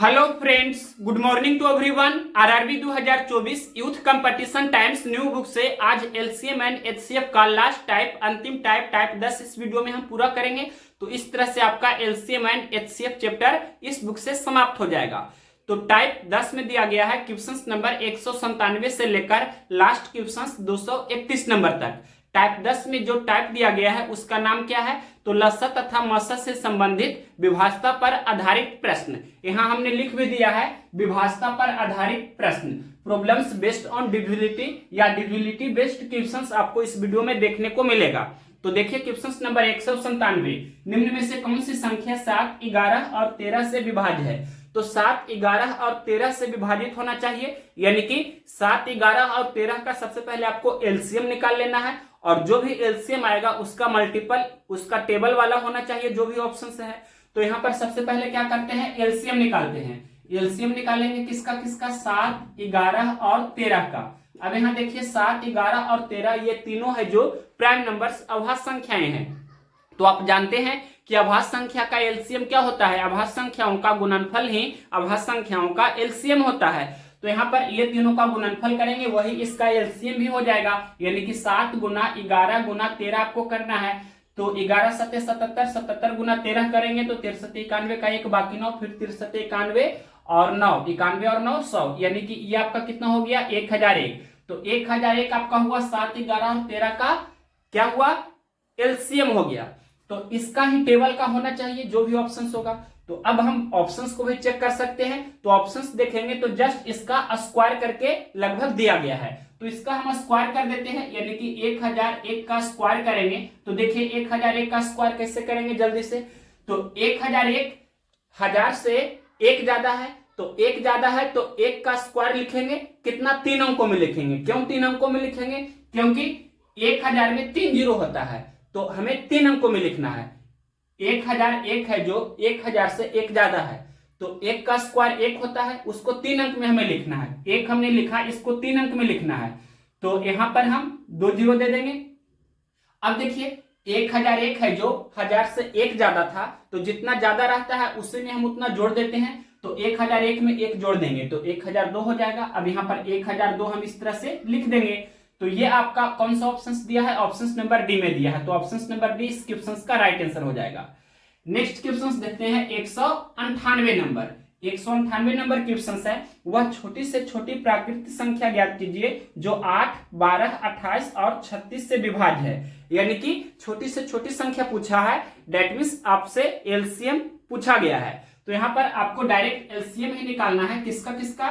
Hello friends, good morning to everyone. RRB 2024 Youth Competition Times new book से आज LCM and HCF का last type, अंतिम type 10 इस video में हम पूरा करेंगे। तो इस तरह से आपका एलसीएम एंड एचसीएफ चैप्टर इस बुक से समाप्त हो जाएगा। तो टाइप 10 में दिया गया है क्वेश्चंस नंबर 197 से लेकर लास्ट क्वेश्चंस 231 नंबर तक। टाइप 10 में जो टाइप दिया गया है उसका नाम क्या है? तो लसा तथा मसा से संबंधित विभाषा पर आधारित प्रश्न। यहां हमने लिख भी दिया है विभाषा पर आधारित प्रश्न, प्रॉब्लम्स बेस्ड ऑन डिविजिबिलिटी या डिविजिबिलिटी बेस्ड क्वेश्चंस आपको इस वीडियो में देखने को मिलेगा। तो देखिए क्वेश्चंस नंबर 197, निम्न में से कौन सी संख्या 7, 11 और 13 से विभाज्य है? तो 7, 11 और 13 से विभाजित होना चाहिए, यानी कि 7, 11 और 13 का सबसे पहले आपको एलसीएम निकाल लेना है और जो भी एलसीएम आएगा उसका मल्टीपल उसका टेबल वाला होना चाहिए जो भी ऑप्शन है। तो यहाँ पर सबसे पहले क्या करते हैं, एलसीएम निकालते हैं। एलसीएम निकालेंगे किसका किसका? 7, 11 और 13 का। अब यहाँ देखिए 7, 11 और 13 ये तीनों है जो प्राइम नंबर्स अभाज्य संख्याएं हैं। तो आप जानते हैं कि अभाज्य संख्या का एलसीएम क्या होता है? अभाज्य संख्याओं का गुणनफल ही अभाज्य संख्याओं का एलसीएम होता है। तो यहाँ पर ये तीनों का गुणनफल करेंगे वही इसका एलसीएम भी हो जाएगा, यानी कि 7 गुना 11 गुना 13 आपको करना है। तो 11 सत्ते 77, 77 गुना 13 करेंगे तो 63 91 का एक बाकी 9, फिर 63 91 और 9, 91 और 9 100, यानी कि ये आपका कितना हो गया? 1001। तो 1001 आपका हुआ 7, 11 और 13 का क्या हुआ? एलसीएम हो गया। तो इसका ही टेबल का होना चाहिए जो भी ऑप्शंस होगा। तो अब हम ऑप्शंस को भी चेक कर सकते हैं। तो ऑप्शंस देखेंगे तो जस्ट इसका स्क्वायर करके लगभग दिया गया है, तो इसका हम स्क्वायर कर देते हैं, यानी कि 1001 का स्क्वायर करेंगे। तो देखिए 1001 का स्क्वायर कैसे करेंगे जल्दी से। तो 1001 1000 से 1 ज्यादा है, तो 1 ज्यादा है तो 1 का स्क्वायर लिखेंगे कितना? 3 अंकों में लिखेंगे। क्यों 3 अंकों में लिखेंगे? क्योंकि 1000 में 3 जीरो होता है, तो हमें 3 अंकों में लिखना है। 1001 है जो 1000 से 1 ज्यादा है, तो 1 का स्क्वायर 1 होता है, उसको 3 अंक में हमें लिखना है। 1 हमने लिखा, इसको 3 अंक में लिखना है, तो यहां पर हम 2 जीरो दे देंगे। अब देखिए 1001 है जो 1000 से 1 ज्यादा था, तो जितना ज्यादा रहता है उसी में हम उतना जोड़ देते हैं। तो 1001 में 1 जोड़ देंगे तो 1002 हो जाएगा। अब यहाँ पर 1002 हम इस तरह से लिख देंगे। तो ये आपका कौन सा ऑप्शन दिया है? ऑप्शन नंबर डी में दिया है, तो ऑप्शन नंबर डी इस क्वेश्चन का राइट आंसर हो जाएगा। नेक्स्ट क्वेश्चन देखते हैं 198 नंबर। 198 नंबर क्वेश्चन है, वह छोटी से छोटी प्राकृतिक संख्या ज्ञात कीजिए जो 8, 12, 28 और 36 से विभाज्य है। यानी कि छोटी से छोटी संख्या पूछा है, डेट मीन्स आपसे एलसीएम पूछा गया है। तो यहाँ पर आपको डायरेक्ट एलसीएम ही निकालना है। किसका किसका?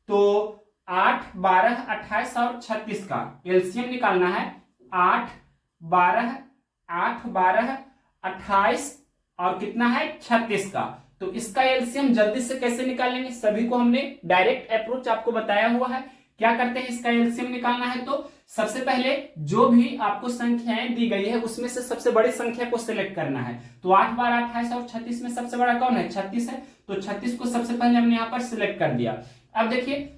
तो 8, 12, 28 और 36 का एलसीएम निकालना है। 8, 12, 28 और कितना है? 36 का। तो इसका एलसीएम जल्दी से कैसे निकालेंगे? सभी को हमने डायरेक्ट अप्रोच आपको बताया हुआ है। क्या करते हैं, इसका एलसीएम निकालना है तो सबसे पहले जो भी आपको संख्याएं दी गई है उसमें से सबसे बड़ी संख्या को सिलेक्ट करना है। तो 8, 12, 28 और 36 में सबसे बड़ा कौन है? 36 है, तो 36 को सबसे पहले हमने यहाँ पर सिलेक्ट कर दिया। अब देखिए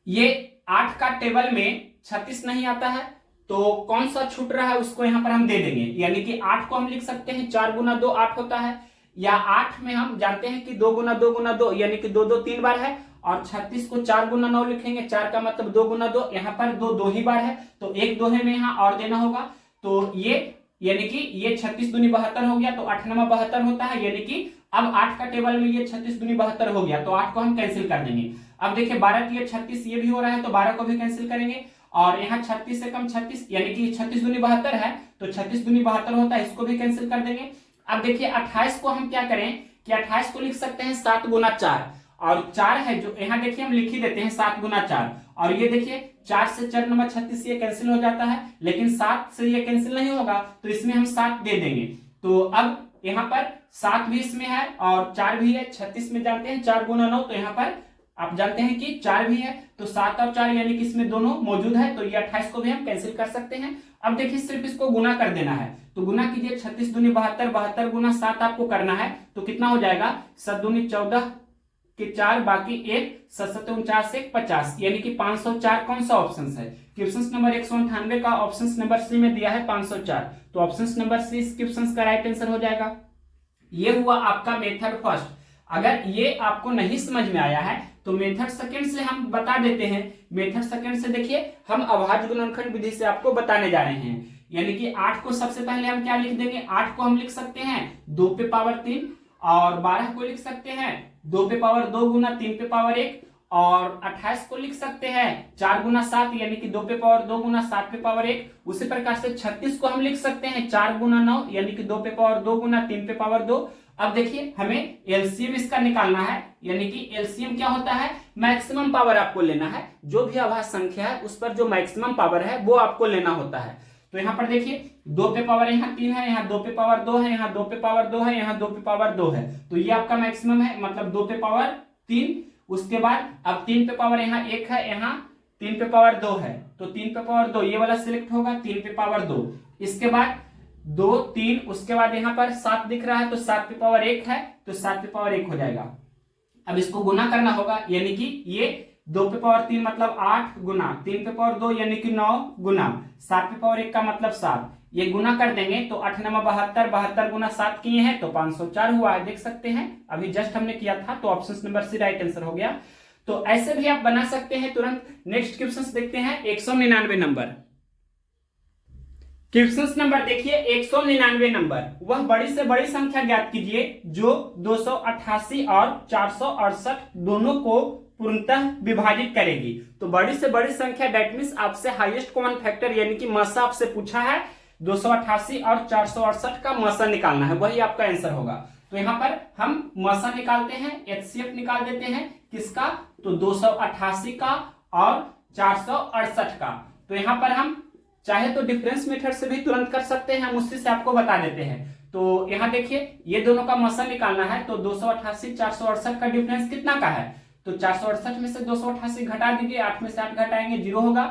ये 8 का टेबल में 36 नहीं आता है, तो कौन सा छूट रहा है उसको यहां पर हम दे देंगे। यानी कि 8 को हम लिख सकते हैं 4 गुना 2 8 होता है, या 8 में हम जानते हैं कि 2 गुना 2 गुना 2 यानी कि 2 2 3 बार है, और 36 को 4 गुना 9 लिखेंगे। 4 का मतलब 2 गुना 2, यहाँ पर 2 2 ही बार है, तो एक दोहे में यहाँ और देना होगा। तो ये यानी कि ये 36 दूनी 72 हो गया, तो 8 9 72 होता है, यानी कि अब 8 का टेबल में ये 36 दूनी 72 हो गया, तो 8 को हम कैंसिल कर देंगे। अब देखिए 12 के लिए 36 ये भी हो रहा है, तो 12 को भी कैंसिल करेंगे। और यहाँ 36 से कम 36 यानी कि 36 दूनी 72 है, तो 36 दूनी 72 होता है, इसको भी कैंसिल कर देंगे। अब देखिए 28 को हम क्या करें कि 28 को लिख सकते हैं 7 गुना 4, और 4 है जो यहाँ देखिए हम लिख ही देते हैं 7 गुना 4, और ये देखिए 4 से 4 नंबर 36 ये कैंसिल हो जाता है, लेकिन 7 से ये कैंसिल नहीं होगा, तो इसमें हम 7 दे देंगे। तो अब यहाँ पर 7 भी इसमें है और 4 भी है। 36 में जानते हैं 4 गुना 9, तो यहाँ पर आप जानते हैं कि 4 भी है, तो 7 और 4 यानी कि इसमें दोनों मौजूद है, तो ये 28 को भी हम कैंसिल कर सकते हैं। अब देखिए सिर्फ इसको गुना कर देना है, तो गुना कीजिए 36 दूनी 72, 72 गुना 7 आपको करना है, तो कितना हो जाएगा? 7 दूनी 14 के 4 बाकी 1, 7 7 49 से 50, यानी कि 504 कौन सा ऑप्शन है? क्वेश्चन नंबर 198 का ऑप्शन नंबर सी में दिया है 504, तो ऑप्शन नंबर सी इस क्वेश्चन का राइट आंसर हो जाएगा। ये हुआ आपका मेथड फर्स्ट। अगर ये आपको नहीं समझ में आया है तो मेथड सेकंड से हम बता देते हैं। मेथड सेकंड से देखिए हम अभाज्य गुणनखंड विधि से आपको बताने जा रहे हैं। यानी कि 8 को सबसे पहले हम क्या लिख देंगे, 8 को हम लिख सकते हैं 2 पे पावर 3, और 12 को लिख सकते हैं 2 पे पावर 2 गुना 3 पे पावर 1, और 28 को लिख सकते हैं 4 गुना 7 यानी कि 2 पे पावर 2 गुना 7 पे पावर 1। उसी प्रकार से 36 को हम लिख सकते हैं 4 गुना 9 यानी कि 2 पे पावर 2 गुना 3 पे पावर 2। अब देखिए हमें एलसीएम इसका निकालना है, यानी कि एलसीएम क्या होता है, मैक्सिमम पावर आपको लेना है। जो भी अभाज्य संख्या है उस पर जो मैक्सिमम पावर है वो आपको लेना होता है। तो यहाँ पर देखिए 2 पे पावर यहाँ 3 है, यहाँ 2 पे पावर 2 है, यहाँ 2 पे पावर 2 है, यहाँ 2 पे पावर 2 है, तो ये आपका मैक्सिमम है, मतलब 2 पे पावर 3। उसके बाद अब 3 पे पावर यहाँ 1 है, यहाँ 3 पे पावर 2 है, तो 3 पे पावर 2 ये वाला सिलेक्ट होगा, 3 पे पावर 2। इसके बाद 2 3, उसके बाद यहाँ पर 7 दिख रहा है तो 7 पे पावर 1 है, तो 7 पे पावर 1 हो जाएगा। अब इसको गुना करना होगा, यानी कि ये 2 पे पावर 3 मतलब 8 गुना 3 पे पावर 2 यानी कि 9 गुना 7 पे पावर 1 का मतलब 7। ये गुना कर देंगे तो 8 9 72, 72 गुना 7 किए हैं तो 504 हुआ है, देख सकते हैं अभी जस्ट हमने किया था, तो option number C right answer हो गया। तो ऐसे भी आप बना सकते हैं तुरंत। नेक्स्ट क्वेश्चन देखते हैं 199 नंबर। क्वेश्चन नंबर देखिए 199 नंबर, वह बड़ी से बड़ी संख्या ज्ञात कीजिए जो 288 और 468 दोनों को पूर्णतः विभाजित करेगी। तो बड़ी से बड़ी संख्या दैट मींस आपसे हाईएस्ट कॉमन फैक्टर यानी कि मसा आपसे पूछा है, 288 और 468 का मसा निकालना है, वही आपका आंसर होगा। तो यहाँ पर हम मसा निकालते हैं, एचसीएफ निकाल देते हैं किसका, तो 288 का और 468 का। तो यहाँ पर हम चाहे तो डिफरेंस मेथड से भी तुरंत कर सकते हैं, हम उसी से आपको बता देते हैं। तो यहाँ देखिए ये दोनों का मसा निकालना है, तो 288 468 का डिफरेंस कितना का है, तो 468 में से 288 घटा दीजिए, 8 में से 8 घटाएंगे 0 होगा,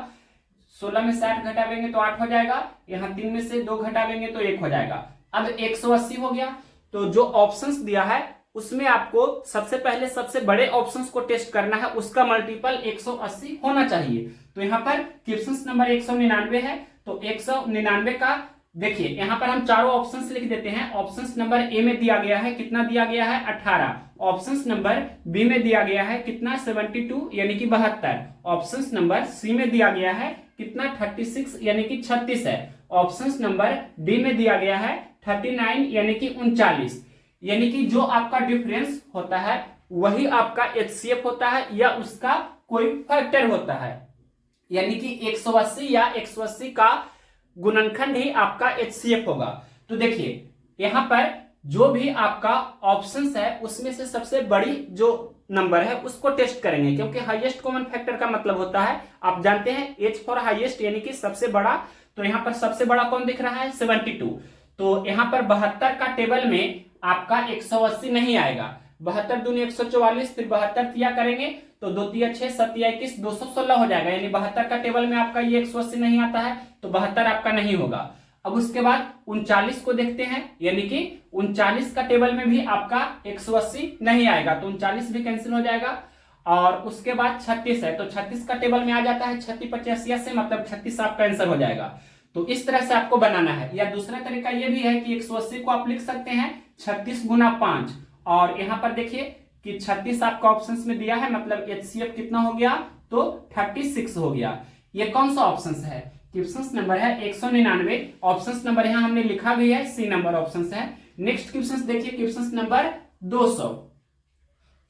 16 में से 8 घटावेंगे तो 8 हो जाएगा, यहाँ 3 में से 2 घटावेंगे तो 1 हो जाएगा। अब 180 हो गया। तो जो ऑप्शंस दिया है उसमें आपको सबसे पहले सबसे बड़े ऑप्शंस को टेस्ट करना है, उसका मल्टीपल 180 होना चाहिए। तो यहाँ पर क्वेश्चन नंबर 199 है, तो 199 का देखिए यहाँ पर हम चारों ऑप्शंस लिख देते हैं। ऑप्शंस नंबर ए में दिया गया है कितना दिया गया है 18, ऑप्शंस नंबर बी में दिया गया है कितना 72 यानी कि 72, ऑप्शंस नंबर सी में दिया गया है कितना 36 यानी कि 36 है, ऑप्शंस नंबर डी में दिया गया है 39 यानी कि 39। यानी कि जो आपका डिफरेंस होता है वही आपका एचसीएफ होता है या उसका कोई फैक्टर होता है, यानी कि 180 या 180 का गुणनखंड ही आपका एचसीएफ होगा। तो देखिए यहाँ पर जो भी आपका ऑप्शंस है उसमें से सबसे बड़ी जो नंबर है उसको टेस्ट करेंगे, क्योंकि हाईएस्ट कॉमन फैक्टर का मतलब होता है आप जानते हैं एच फॉर हाईएस्ट यानी कि सबसे बड़ा। तो यहाँ पर सबसे बड़ा कौन दिख रहा है 72, तो यहाँ पर 72 का टेबल में आपका 180 नहीं आएगा, 72 दूनी 144, फिर 72 तिया करेंगे तो 2 तिया 6 7 तिया 21 216 हो जाएगा, यानी 72 का टेबल में आपका ये 180 नहीं आता है, तो 72 आपका नहीं होगा। अब उसके बाद 39 को देखते हैं, यानी कि 39 का टेबल में भी आपका 180 नहीं आएगा, तो 39 भी कैंसिल हो जाएगा। और उसके बाद 36 है, तो 36 का टेबल में आ जाता है 36 85 से, मतलब 36 आपका आंसर हो जाएगा। तो इस तरह से आपको बनाना है। या दूसरा तरीका ये भी है कि 180 को आप लिख सकते हैं 36 गुना 5, और यहाँ पर देखिए कि 36 आपका ऑप्शंस में दिया है, मतलब एचसीएफ कितना हो गया तो 36 हो गया। ये कौन सा ऑप्शन है, क्वेश्चन नंबर है 199, ऑप्शन नंबर यहाँ हमने लिखा भी है, सी नंबर ऑप्शन है। नेक्स्ट क्वेश्चन देखिए क्वेश्चन नंबर 200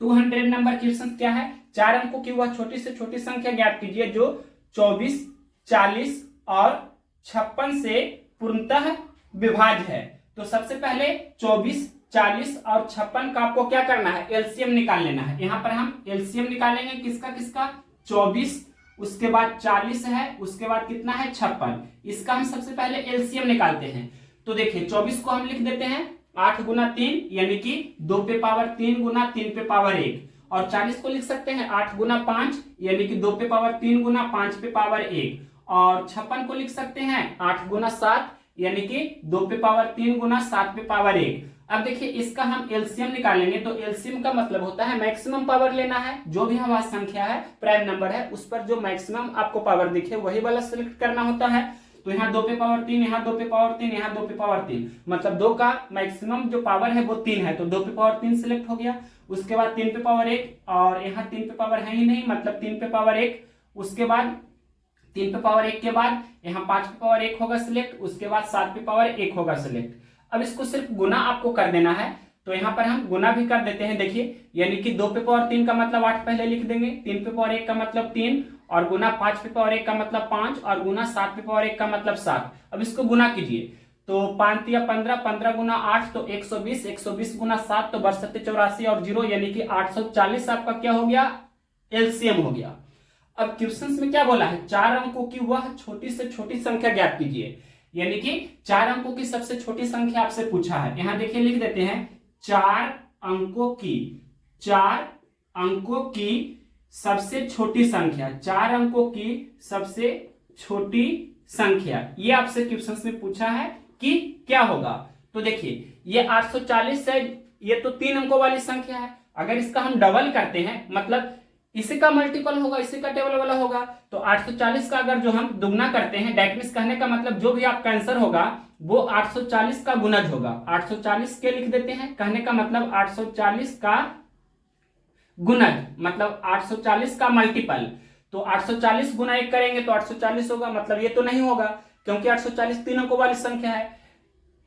नंबर क्वेश्चन क्या है, 4 अंकों की वह छोटी से छोटी संख्या ज्ञात कीजिए जो 24 40 और 56 से पूर्णतः विभाज्य है। तो सबसे पहले 24 40 और 56 का आपको क्या करना है, एलसीएम निकाल लेना है। यहाँ पर हम एलसीएम निकालेंगे किसका किसका, 24, उसके बाद 40 है, उसके बाद कितना है 56, इसका हम सबसे पहले एलसीएम निकालते हैं। तो देखिए 24 को हम लिख देते हैं 8 गुना 3 यानी कि 2 पे पावर 3 गुना 3 पे पावर 1, और 40 को लिख सकते हैं 8 गुना 5 यानी कि 2 पे पावर 3 गुना 5 पे पावर 1, और 56 को लिख सकते हैं 8 गुना 7 यानी कि 2 पे पावर 3 गुना 7 पे पावर 1। अब देखिए इसका हम एलसीएम निकालेंगे, तो एलसीएम का मतलब होता है मैक्सिमम पावर लेना है, जो भी हमारी संख्या है प्राइम नंबर है उस पर जो मैक्सिमम आपको पावर दिखे वही वाला सिलेक्ट करना होता है। तो यहाँ 2 पे पावर 3, यहाँ 2 पे पावर 3, यहाँ 2 पे पावर 3, मतलब 2 का मैक्सिमम जो पावर है वो 3 है, तो 2 पे पावर 3 सिलेक्ट हो गया। उसके बाद 3 पे पावर 1, और यहाँ 3 पे पावर है ही नहीं, मतलब 3 पे पावर 1, उसके बाद 3 पे पावर 1 के बाद यहाँ 5 पे पावर 1 होगा सिलेक्ट, उसके बाद 7 पे पावर 1 होगा सिलेक्ट। अब इसको सिर्फ गुना आपको कर देना है, तो यहाँ पर हम गुना भी कर देते हैं। देखिए, यानी कि 2 पे पावर 3 का मतलब 8 पहले लिख देंगे, 3 पे पावर 1 का मतलब 3, और गुना 5 पे पावर 1 का मतलब 5, और गुना 7 पे पावर 1 का मतलब 7। अब इसको गुना कीजिए, तो 5 या 15, 15 गुना 8 तो 120, 120 गुना 7 तो 62, 84 और 0 यानी कि 840 आपका क्या हो गया, एलसीएम हो गया। अब क्वेश्चन में क्या बोला है, 4 अंकों की वह छोटी से छोटी संख्या ज्ञात कीजिए, यानी कि 4 अंकों की सबसे छोटी संख्या आपसे पूछा है। यहां देखिए लिख देते हैं 4 अंकों की सबसे छोटी संख्या, 4 अंकों की सबसे छोटी संख्या, ये आपसे क्वेश्चन में पूछा है कि क्या होगा। तो देखिए ये 840 है, ये तो 3 अंकों वाली संख्या है, अगर इसका हम डबल करते हैं मतलब इसी का मल्टीपल होगा, इसी का टेबल वाला होगा, तो 840 का अगर जो हम दुगना करते हैं, दैट मींस कहने का मतलब जो भी आपका आंसर होगा वो 840 का गुणज होगा। 840 के लिख देते हैं, कहने का मतलब 840 का गुणज, मतलब 840 का मल्टीपल। तो 840 गुना 1 करेंगे तो 840 होगा, मतलब ये तो नहीं होगा क्योंकि 840 3 अंकों वाली संख्या है।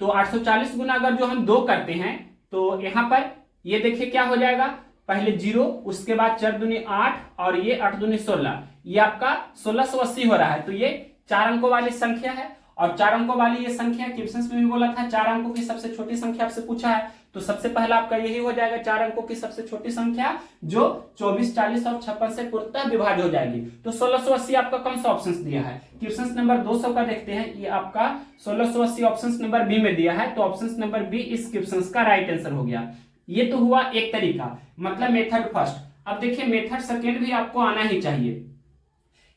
तो 840 गुना अगर जो हम 2 करते हैं तो यहां पर ये देखिए क्या हो जाएगा, पहले 0, उसके बाद 4 दूनी 8, और ये 8 दूनी 16, ये आपका 1680 हो रहा है। तो ये 4 अंकों वाली संख्या है, और 4 अंकों वाली ये संख्या क्वेश्चन में भी बोला था 4 अंकों की सबसे छोटी संख्या आपसे पूछा है, तो सबसे पहला आपका यही हो जाएगा 4 अंकों की सबसे छोटी संख्या जो 24, 40 और 56 से पूर्णतः विभाज्य हो जाएगी। तो 1680 आपका कौन सा ऑप्शन दिया है, क्वेश्चन नंबर 200 का देखते हैं, ये आपका 1680 ऑप्शन नंबर बी में दिया है, तो ऑप्शन नंबर बी इस क्वेश्चन का राइट आंसर हो गया। ये तो हुआ एक तरीका, मतलब मेथड फर्स्ट। अब देखिए मेथड सेकेंड भी आपको आना ही चाहिए,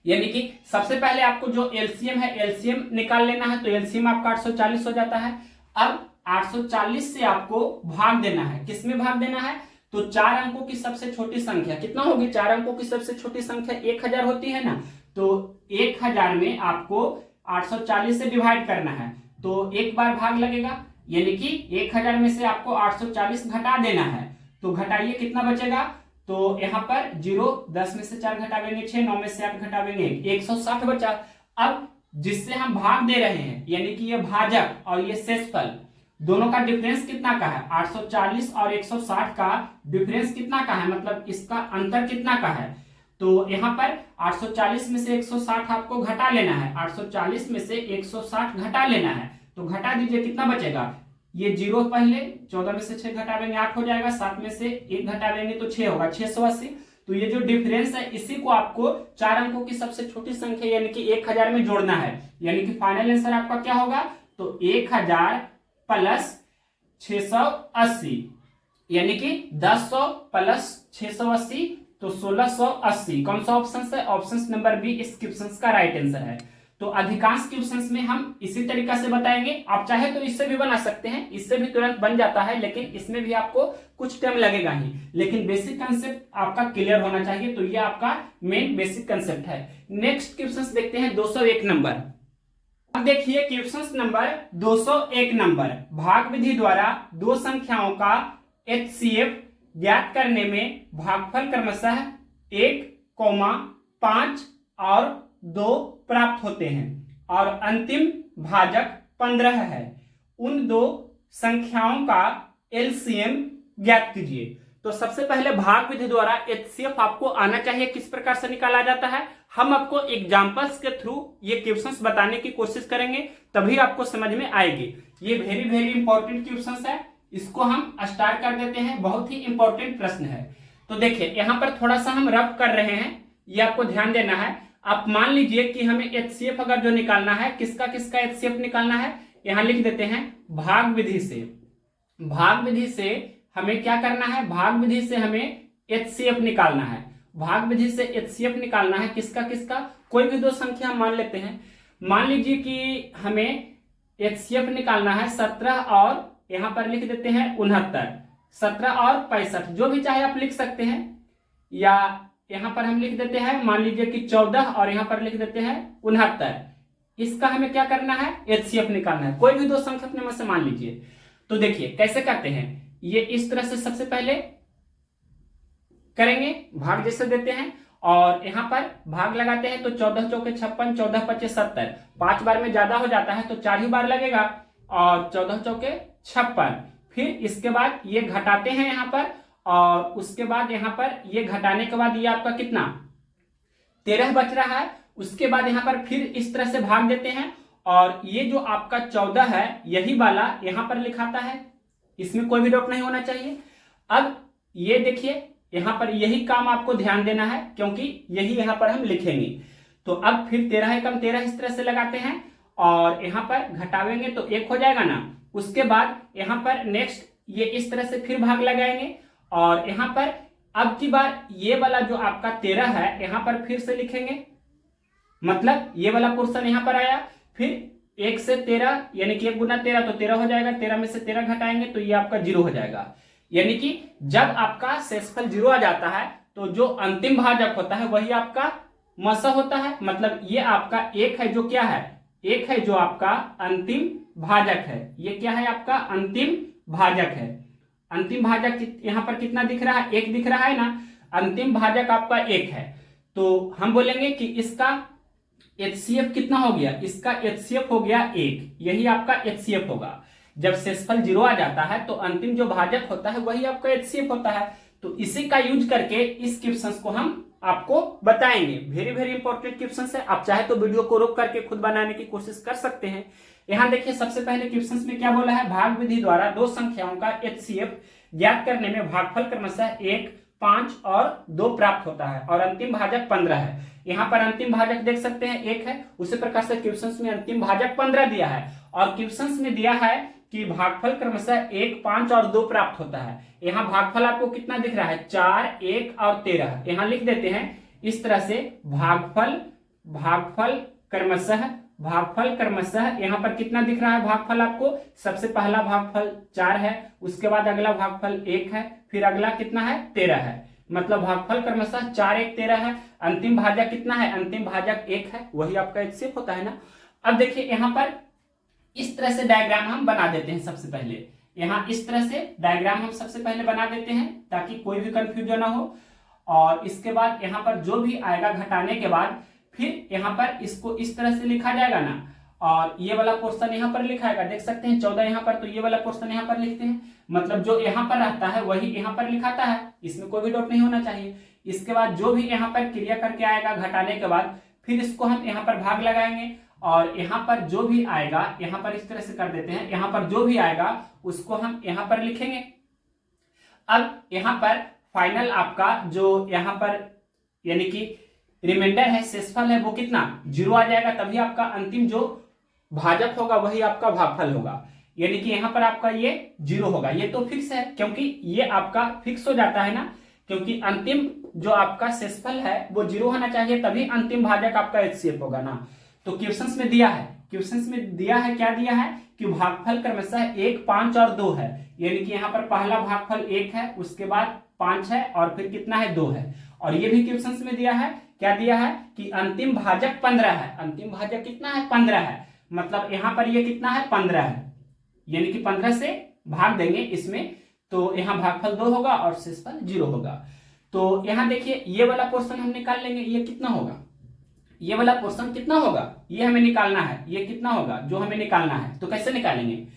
यानी कि सबसे पहले आपको जो एलसीएम है एलसीएम निकाल लेना है, तो एलसीएम आपका 840 हो जाता है। अब 840 से आपको भाग देना है, किसमें भाग देना है, तो 4 अंकों की सबसे छोटी संख्या कितना होगी, 4 अंकों की सबसे छोटी संख्या 1000 होती है ना, तो 1000 में आपको 840 से डिवाइड करना है, तो एक बार भाग लगेगा, यानी कि 1000 में से आपको 840 घटा देना है, तो घटाइए कितना बचेगा, तो यहाँ पर 0, 10 में से 4 घटावेंगे 6, 9 में से 8 घटावेंगे 160 बचा। अब जिससे हम भाग दे रहे हैं, यानी कि ये भाजक और ये शेषफल, दोनों का डिफरेंस कितना का है, 840 और 160 का डिफरेंस कितना का है, मतलब इसका अंतर कितना का है, तो यहाँ पर 840 में से 160 आपको घटा लेना है, 840 में से 160 घटा लेना है, तो घटा दीजिए कितना बचेगा, ये 0 पहले 14 में से 6 घटावेंगे 8 हो जाएगा, 7 में से 1 घटावेंगे तो 6 होगा, 680। तो ये जो डिफरेंस है इसी को आपको 4 अंकों की सबसे छोटी संख्या यानी कि 1000 में जोड़ना है, यानी कि फाइनल आंसर आपका क्या होगा, तो 1000 प्लस 680, यानी कि 1000 प्लस 680 तो 1680। कौन सा ऑप्शन है, ऑप्शन नंबर बी इस क्वेश्चन का राइट आंसर है। तो अधिकांश क्वेश्चंस में हम इसी तरीका से बताएंगे, आप चाहे तो इससे भी बना सकते हैं, इससे भी तुरंत बन जाता है, लेकिन इसमें भी आपको कुछ टाइम लगेगा ही, लेकिन बेसिक कंसेप्ट आपका क्लियर होना चाहिए, तो ये आपका मेन बेसिक कंसेप्ट है। नेक्स्ट क्वेश्चंस देखते हैं 201 नंबर। अब देखिए क्वेश्चन नंबर 201 नंबर, भाग विधि द्वारा दो संख्याओं का एचसीएफ ज्ञात करने में भागफल क्रमशः 1, 5 और 2 प्राप्त होते हैं और अंतिम भाजक 15 है, उन दो संख्याओं का एलसीएम ज्ञात कीजिए। तो सबसे पहले भाग विधि द्वारा एचसीएफ आपको आना चाहिए, किस प्रकार से निकाला जाता है, हम आपको एग्जांपल्स के थ्रू ये क्वेश्चंस बताने की कोशिश करेंगे, तभी आपको समझ में आएगी। ये वेरी वेरी इंपॉर्टेंट क्वेश्चंस है, इसको हम स्टार्ट कर देते हैं, बहुत ही इंपॉर्टेंट प्रश्न है। तो देखिए यहां पर थोड़ा सा हम रफ कर रहे हैं, ये आपको ध्यान देना है। आप मान लीजिए कि हमें एचसीएफ अगर जो निकालना है, किसका किसका एचसीएफ निकालना है, यहां लिख देते हैं भाग विधि से। भाग विधि से हमें क्या करना है, भाग विधि से हमें एचसीएफ निकालना है, भाग विधि से एचसीएफ निकालना है, किसका किसका, कोई भी दो संख्या मान लेते हैं। मान लीजिए कि हमें एचसीएफ निकालना है 17 और यहां पर लिख देते हैं 69, 17 और 65, जो भी चाहे आप लिख सकते हैं, या यहां पर हम लिख देते हैं मान लीजिए कि 14 और यहां पर लिख देते हैं 69, इसका हमें क्या करना है, एचसीएफ निकालना है। कोई भी दो संख्या अपने में से मान लीजिए। तो देखिए कैसे करते हैं, ये इस तरह से सबसे पहले करेंगे, भाग जैसे देते हैं और यहां पर भाग लगाते हैं। तो 14 चौके 56, 14 पच्चे 70, 5 बार में ज्यादा हो जाता है तो 4 ही बार लगेगा और 14 चौके 56। फिर इसके बाद ये घटाते हैं यहां पर और उसके बाद यहां पर ये घटाने के बाद ये आपका कितना 13 बच रहा है। उसके बाद यहां पर फिर इस तरह से भाग देते हैं और ये जो आपका 14 है यही वाला यहां पर लिखाता है, इसमें कोई भी डाउट नहीं होना चाहिए। अब ये देखिए यहां पर यही काम आपको ध्यान देना है क्योंकि यही यहां पर हम लिखेंगे। तो अब फिर 13 एकम 13 इस तरह से लगाते हैं और यहां पर घटावेंगे तो 1 हो जाएगा ना। उसके बाद यहां पर नेक्स्ट ये इस तरह से फिर भाग लगाएंगे और यहां पर अब की बार ये वाला जो आपका 13 है यहां पर फिर से लिखेंगे, मतलब ये वाला पोर्शन यहां पर आया। फिर 1 से 13 यानी कि 1 गुना 13 तो 13 हो जाएगा, 13 में से 13 घटाएंगे तो ये आपका 0 हो जाएगा। यानी कि जब आपका शेषफल 0 आ जाता है तो जो अंतिम भाजक होता है वही आपका मसा होता है। मतलब ये आपका 1 है जो क्या है, 1 है जो आपका अंतिम भाजक है। ये क्या है आपका अंतिम भाजक है। अंतिम भाजक यहां पर कितना दिख रहा है, 1 दिख रहा है ना। अंतिम भाजक आपका 1 है तो हम बोलेंगे कि इसका एचसीएफ कितना हो गया, इसका एचसीएफ हो गया 1। यही आपका एचसीएफ होगा। जब शेषफल 0 आ जाता है तो अंतिम जो भाजक होता है वही आपका एचसीएफ होता है। तो इसी का यूज करके इस क्वेश्चन को हम आपको बताएंगे। वेरी वेरी इंपॉर्टेंट क्वेश्चन है। आप चाहे तो वीडियो को रोक करके खुद बनाने की कोशिश कर सकते हैं। यहां देखिए सबसे पहले क्वेश्चन में क्या बोला है, भाग विधि द्वारा दो संख्याओं का एचसीएफ ज्ञात करने में भागफल क्रमशः 1, 5 और 2 प्राप्त होता है और अंतिम भाजक 15 है। यहाँ पर अंतिम भाजक देख सकते हैं 1 है। उसी प्रकार से क्वेश्चन में अंतिम भाजक 15 दिया है और क्वेश्चन में दिया है कि भागफल क्रमशः 1, 5 और 2 प्राप्त होता है। यहाँ भागफल आपको कितना दिख रहा है, 4, 1 और 13। यहाँ लिख देते हैं इस तरह से भागफल क्रमशः यहाँ पर कितना दिख रहा है भागफल आपको, सबसे पहला भागफल 4 है, उसके बाद अगला भागफल 1 है, फिर अगला कितना है 13 है। मतलब भागफल क्रमशः 4, 1, 13 है। अंतिम भाजक कितना है, अंतिम भाजक 1 है, वही आपका एचसीएफ होता है ना। अब देखिए यहाँ पर इस तरह से डायग्राम हम बना देते हैं। सबसे पहले यहाँ इस तरह से डायग्राम हम सबसे पहले बना देते हैं ताकि कोई भी कंफ्यूजन ना हो। और इसके बाद यहाँ पर जो भी आएगा घटाने के बाद फिर यहाँ पर इसको इस तरह से लिखा जाएगा ना और ये वाला पोर्शन यहाँ पर लिखाएगा। देख सकते हैं 14 यहाँ पर, तो ये वाला पोर्शन यहाँ पर लिखते हैं। मतलब जो यहाँ पर रहता है वही यहाँ पर लिखाता है, इसमें कोई भी डाउट नहीं होना चाहिए। इसके बाद जो भी यहाँ पर क्रिया करके आएगा घटाने के बाद फिर इसको हम यहाँ पर भाग लगाएंगे और यहाँ पर जो भी आएगा यहाँ पर इस तरह से कर देते हैं। यहाँ पर जो भी आएगा उसको हम यहाँ पर लिखेंगे। अब यहाँ पर फाइनल आपका जो यहाँ पर यानी कि रिमाइंडर है, शेषफल है, वो कितना 0 आ जाएगा। तभी आपका अंतिम जो भाजक होगा वही आपका भागफल होगा। यानी कि यहाँ पर आपका ये 0 होगा। ये तो फिक्स है क्योंकि ये आपका फिक्स हो जाता है ना, क्योंकि अंतिम जो आपका शेषफल है वो 0 होना चाहिए तभी अंतिम भाजक आपका एचसीएफ होगा ना। तो क्वेश्चंस में दिया है, क्या दिया है कि भागफल क्रमशः 1, 5 और 2 है। यानी कि यहाँ पर पहला भागफल 1 है, उसके बाद 5 है और फिर कितना है 2 है। और ये भी क्वेश्चंस में दिया है, क्या दिया है कि अंतिम भाजक 15 है। अंतिम भाजक कितना है 15 है। मतलब यहाँ पर ये कितना है 15 है, यानी कि 15 से भाग देंगे इसमें तो यहाँ भागफल 2 होगा और शेषफल 0 होगा। तो यहाँ देखिए ये वाला पोर्शन हम निकाल लेंगे। ये कितना होगा, ये वाला पोर्शन कितना होगा, ये हमें निकालना है। ये कितना होगा जो हमें निकालना है। तो कैसे निकालेंगे,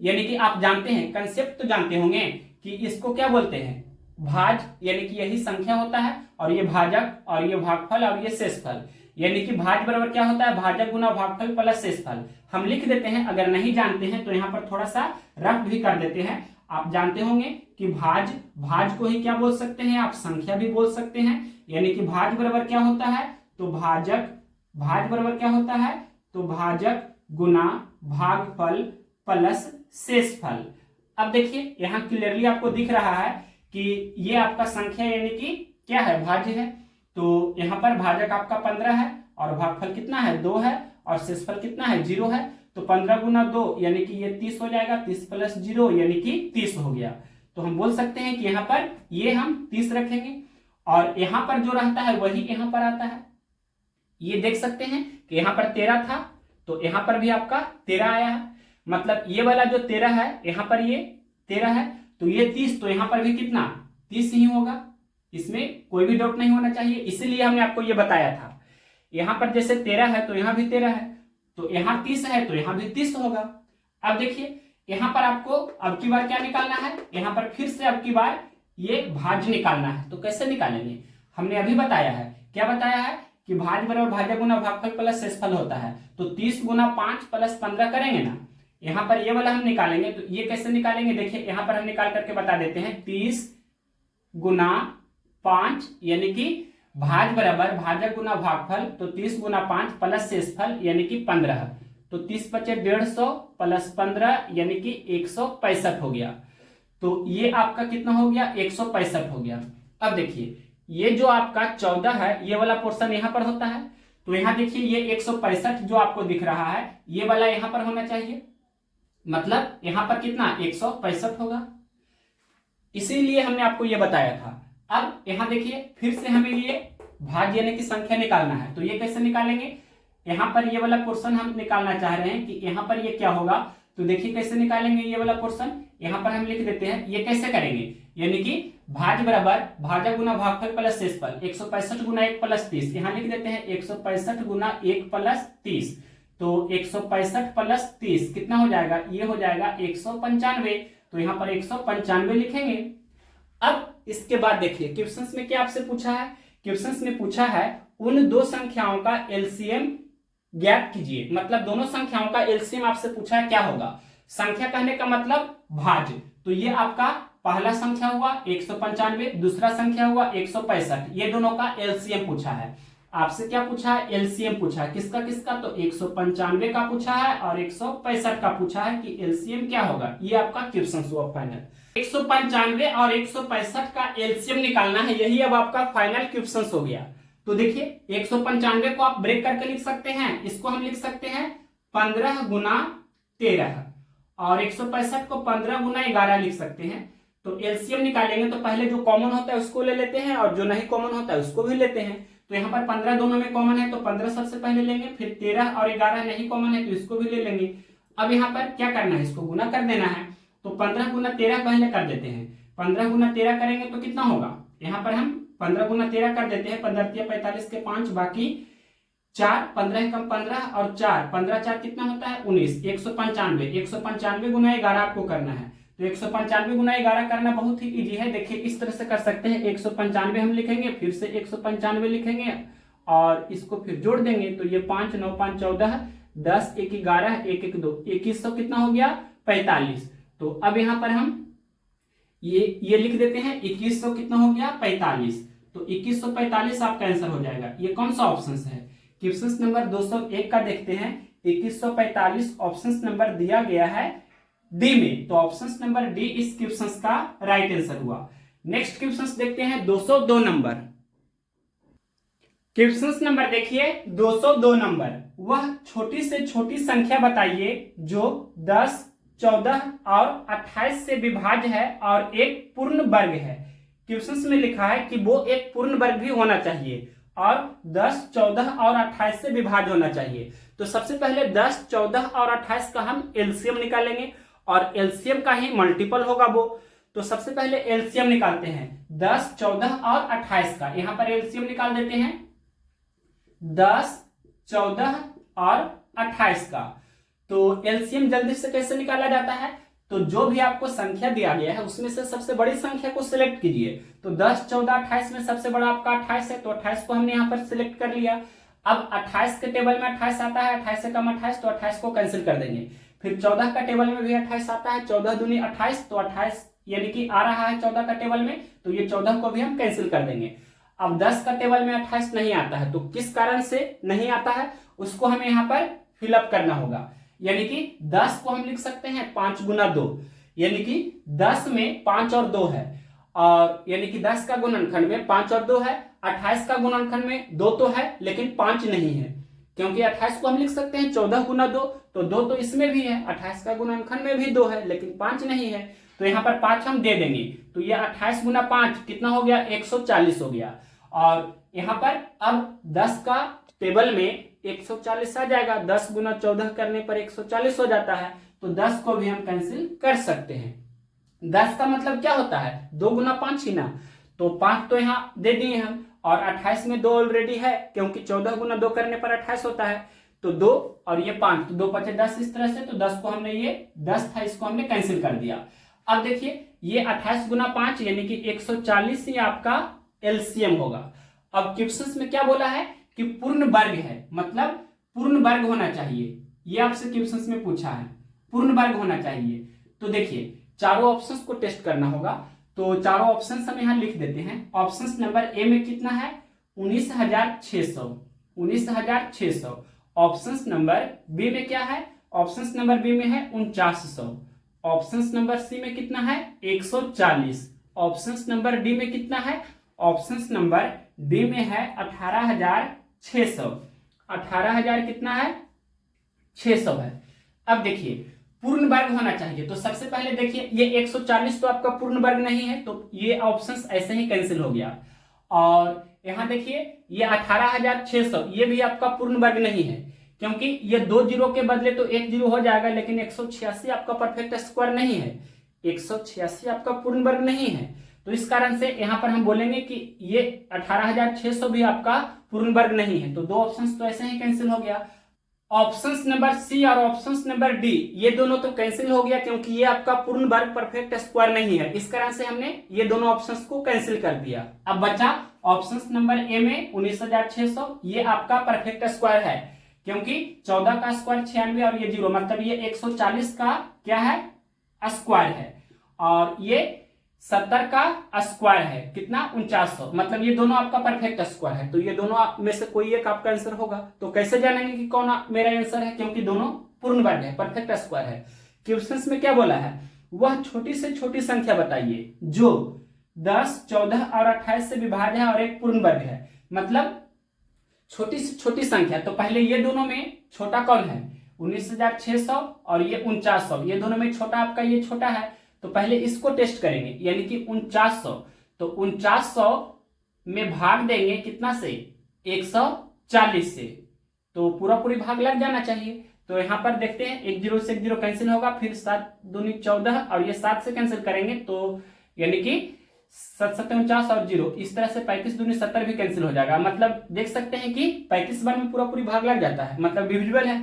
यानी कि आप जानते हैं कंसेप्ट तो जानते होंगे कि इसको क्या बोलते हैं, भाज, यानी कि यही संख्या होता है और ये भाजक और ये भागफल और ये शेषफल। यानी कि भाज बराबर क्या होता है, भाजक गुना भागफल प्लस शेषफल। हम लिख देते हैं, अगर नहीं जानते हैं तो यहाँ पर थोड़ा सा रफ भी कर देते हैं। आप जानते होंगे कि भाज को ही क्या बोल सकते हैं आप, संख्या भी बोल सकते हैं। यानी कि भाज बराबर क्या होता है, तो भाज बराबर क्या होता है, तो भाजक गुना भागफल प्लस शेषफल। अब देखिए यहाँ क्लियरली आपको दिख रहा है कि ये आपका संख्या यानी कि क्या है, भाज्य है। तो यहाँ पर भाजक आपका 15 है और भागफल कितना है 2 है और शेषफल कितना है 0 है। तो 15 गुना 2 यानी कि ये 30 हो जाएगा, 30 प्लस 0 यानी कि 30 हो गया। तो हम बोल सकते हैं कि यहाँ पर ये हम 30 रखेंगे और यहाँ पर जो रहता है वही यहाँ पर आता है। ये देख सकते हैं कि यहाँ पर 13 था तो यहाँ पर भी आपका 13 आया है। मतलब ये वाला जो 13 है यहाँ पर ये 13 है, तो ये 30, तो यहाँ पर भी कितना 30 ही होगा। इसमें कोई भी डाउट नहीं होना चाहिए, इसीलिए हमने आपको ये बताया था। यहाँ पर जैसे 13 है तो यहाँ भी 13 है, तो यहाँ 30 है तो यहाँ भी 30 होगा। अब देखिए यहाँ पर आपको अब की बार क्या निकालना है, यहाँ पर फिर से अब की बार ये भाज्य निकालना है। तो कैसे निकालेंगे, हमने अभी बताया है, क्या बताया है कि भाज्य बराबर भाज्य गुना भागफल प्लस शेषफल होता है। तो 30 गुना 5 प्लस 15 करेंगे ना, यहाँ पर ये वाला हम निकालेंगे। तो ये कैसे निकालेंगे, देखिए यहाँ पर हम निकाल करके बता देते हैं। 30 गुना 5 यानी कि भाज्य बराबर भाजक गुना भागफल, तो 30 गुना 5 प्लस शेषफल यानी कि 15। तो 30 बचे 150 प्लस 15 यानी कि 165 हो गया। तो ये आपका कितना हो गया, 165 हो गया। अब देखिए ये जो आपका 14 है ये वाला पोर्शन यहाँ पर होता है, तो यहाँ देखिए ये 165 जो आपको दिख रहा है ये वाला यहाँ पर होना चाहिए, मतलब यहाँ पर कितना 165 होगा। इसीलिए हमने आपको ये बताया था। अब यहाँ देखिए फिर से हमें ये भाज्य यानी कि संख्या निकालना है। तो ये कैसे निकालेंगे, यहाँ पर ये वाला पोर्शन हम निकालना चाह रहे हैं कि यहाँ पर ये क्या होगा। तो देखिए कैसे निकालेंगे ये वाला पोर्शन, यहाँ पर हम लिख देते हैं। ये कैसे करेंगे, यानी कि भाज्य बराबर भाजक गुना भागफल प्लस शेषफल, 165 गुना 1 प्लस 30। यहाँ लिख देते हैं 165 गुना 1 प्लस 30। तो 165 प्लस 30 कितना हो जाएगा, ये हो जाएगा 195। तो यहाँ पर 195 लिखेंगे। अब इसके बाद देखिए क्वेश्चंस में क्या आपसे पूछा है, क्वेश्चंस में पूछा है उन दो संख्याओं का एलसीएम ज्ञात कीजिए। मतलब दोनों संख्याओं का एलसीएम आपसे पूछा है, क्या होगा। संख्या कहने का मतलब भाज्य, तो ये आपका पहला संख्या हुआ 195, दूसरा संख्या हुआ 165। ये दोनों का एलसीएम पूछा है। आपसे क्या पूछा है, एलसीएम पूछा है। किसका किसका, तो 195 का पूछा है और 165 का पूछा है कि एलसीएम क्या होगा। ये आपका क्वेश्चन हुआ फाइनल। 195 और 165 का एलसीएम निकालना है, यही अब आपका फाइनल क्वेश्चन हो गया। तो देखिए 195 को आप ब्रेक करके लिख सकते हैं, इसको हम लिख सकते हैं 15 गुना 13 और 165 को 15 गुना 11 लिख सकते हैं। तो एलसीएम निकालेंगे तो पहले जो कॉमन होता है उसको ले लेते हैं और जो नहीं कॉमन होता है उसको भी लेते हैं। तो यहाँ पर 15 दोनों में कॉमन है तो 15 सबसे पहले लेंगे, फिर 13 और 11 नहीं कॉमन है तो इसको भी ले लेंगे। अब यहाँ पर क्या करना है, इसको गुना कर देना है। तो 15 गुना 13 पहले कर देते हैं। 15 गुना 13 करेंगे तो कितना होगा, यहाँ पर हम 15 गुना 13 कर देते हैं। 15 45 के 5 बाकी 4, 15 कम 15 और 4, 15 4 कितना होता है 19। 195 गुना 11 आपको करना है। तो 195 गुना 11 करना बहुत ही इजी है। देखिए इस तरह से कर सकते हैं, 195 हम लिखेंगे, फिर से 195 लिखेंगे और इसको फिर जोड़ देंगे। तो ये 5 9 5 14 10 1 11 1 1 2 2100 कितना हो गया 45। तो अब यहाँ पर हम ये लिख देते हैं 2100 कितना हो गया 45। तो 2145 आपका आंसर हो जाएगा। ये कौन सा ऑप्शन है, क्वेश्चन नंबर 201 का देखते हैं। 2145 ऑप्शन नंबर दिया गया है डी में, तो ऑप्शन नंबर डी इस क्वेश्चन का राइट आंसर हुआ। नेक्स्ट क्वेश्चन देखते हैं 202 नंबर। क्वेश्चन नंबर देखिए 202 नंबर, वह छोटी से छोटी संख्या बताइए जो 10 14 और 28 से विभाज्य है और एक पूर्ण वर्ग है। क्वेश्चन में लिखा है कि वो एक पूर्ण वर्ग भी होना चाहिए और 10 14 और 28 से विभाज्य होना चाहिए। तो सबसे पहले 10 14 और 28 का हम एलसीएम निकालेंगे और एलसीएम का ही मल्टीपल होगा वो। तो सबसे पहले एलसीएम निकालते हैं 10 14 और 28 का। यहां पर एलसीएम निकाल देते हैं 10 14 और 28 का। तो एलसीएम जल्दी से कैसे निकाला जाता है, तो जो भी आपको संख्या दिया गया है उसमें से सबसे बड़ी संख्या को सिलेक्ट कीजिए। तो 10 14 28 में सबसे बड़ा आपका 28 है, तो 28 को हमने यहाँ पर सिलेक्ट कर लिया। अब 28 के टेबल में 28 आता है, 28 से कम 28, तो 28 को कैंसिल कर देंगे। फिर 14 का टेबल में भी 28 आता है, 14 दूनी 28, तो 28 यानी कि आ रहा है 14 का टेबल में, तो ये 14 को भी हम कैंसिल कर देंगे। अब 10 का टेबल में 28 नहीं आता है, तो किस कारण से नहीं आता है उसको हमें यहाँ पर फिलअप करना होगा। यानी कि 10 को हम लिख सकते हैं 5 गुना 2, यानी कि 10 में 5 और 2 है, और यानी कि 10 का गुणनखंड में 5 और 2 है। 28 का गुणनखंड में 2 तो है लेकिन 5 नहीं है, क्योंकि 28 को हम लिख सकते हैं 14 गुना 2, तो 2 तो इसमें भी है। 28 का गुणनखंड में भी 2 है लेकिन 5 नहीं है, तो यहाँ पर 5 हम दे देंगे। तो ये 28 गुना 5 कितना हो गया 140 हो गया। और यहाँ पर अब 10 का टेबल में 140 आ जाएगा। 10 गुना 14 करने पर 140 हो जाता है, तो 10 को भी हम कैंसिल कर सकते हैं। 10 का मतलब क्या होता है, 2 गुना 5 ही ना, तो 5 तो यहाँ दे दिए हम, और 28 में 2 ऑलरेडी है, क्योंकि 14 गुना 2 करने पर 28 होता है, तो 2 और ये 5, तो 2 5 10 इस तरह से, तो 10 को हमने, ये 10 था इसको हमने कैंसिल कर दिया। अब देखिए ये 28 गुना 5 यानी कि 140 ही आपका एलसीएम होगा। अब क्वेश्चन में क्या बोला है कि पूर्ण वर्ग है, मतलब पूर्ण वर्ग होना चाहिए, ये आपसे क्वेश्चन में पूछा है, पूर्ण वर्ग होना चाहिए। तो देखिए चारों ऑप्शंस को टेस्ट करना होगा, तो चारों ऑप्शंस हम यहां लिख देते हैं। ऑप्शन नंबर ए में कितना है, 19,600, 19,600। ऑप्शन नंबर बी में क्या है, ऑप्शन नंबर बी में है 4900। ऑप्शन नंबर सी में कितना है, 140। ऑप्शन नंबर डी में कितना है, ऑप्शन नंबर डी में है 18,600। 18,000 कितना है, 600 है। अब देखिए पूर्ण वर्ग होना चाहिए, तो सबसे पहले देखिए ये 140 तो आपका पूर्ण वर्ग नहीं है, तो ये ऑप्शन ऐसे ही कैंसिल हो गया। और यहां देखिए ये 18,600 ये भी आपका पूर्ण वर्ग नहीं है, क्योंकि ये 2 जीरो के बदले तो 1 जीरो हो जाएगा, लेकिन 186 आपका परफेक्ट स्क्वायर नहीं है, 186 आपका पूर्ण वर्ग नहीं है। तो इस कारण से यहां पर हम बोलेंगे कि ये 18,600 भी आपका पूर्ण वर्ग नहीं है, तो दो ऑप्शन तो ऐसे ही कैंसिल हो गया। ऑप्शंस नंबर सी और ऑप्शंस नंबर डी ये दोनों तो कैंसिल हो गया, क्योंकि ये आपका पूर्ण वर्ग परफेक्ट स्क्वायर नहीं है, इस कारण से हमने ये दोनों ऑप्शंस को कैंसिल कर दिया। अब बचा ऑप्शंस नंबर ए में 19,600, ये आपका परफेक्ट स्क्वायर है, क्योंकि 14 का स्क्वायर 96 और ये 0, मतलब ये 140 का क्या है, स्क्वायर है, और ये 70 का स्क्वायर है, कितना, 4900, मतलब ये दोनों आपका परफेक्ट स्क्वायर है, तो ये दोनों में से कोई एक आपका आंसर होगा। तो कैसे जानेंगे कि कौन मेरा आंसर है, क्योंकि दोनों पूर्ण वर्ग है, परफेक्ट स्क्वायर है। क्वेश्चंस में क्या बोला है, वह छोटी से छोटी संख्या बताइए जो 10, 14 और 28 से विभाज्य है और एक पूर्ण वर्ग है, मतलब छोटी से छोटी संख्या। तो पहले ये दोनों में छोटा कौन है, 19,600 और ये 4900, ये दोनों में छोटा आपका ये छोटा है, तो पहले इसको टेस्ट करेंगे, यानी कि 4900, तो 4900 में भाग देंगे कितना से, 140 से, तो पूरा पूरी भाग लग जाना चाहिए। तो यहां पर देखते हैं 1 जीरो से 1 जीरो कैंसिल होगा, फिर 7 दूनी 14 और ये 7 से कैंसिल करेंगे, तो यानी कि 7 7 49 और 0, इस तरह से 35 दूनी 70 भी कैंसिल हो जाएगा। मतलब देख सकते हैं कि 35 बार में पूरा पूरी भाग लग जाता है, मतलब डिविजिबल है।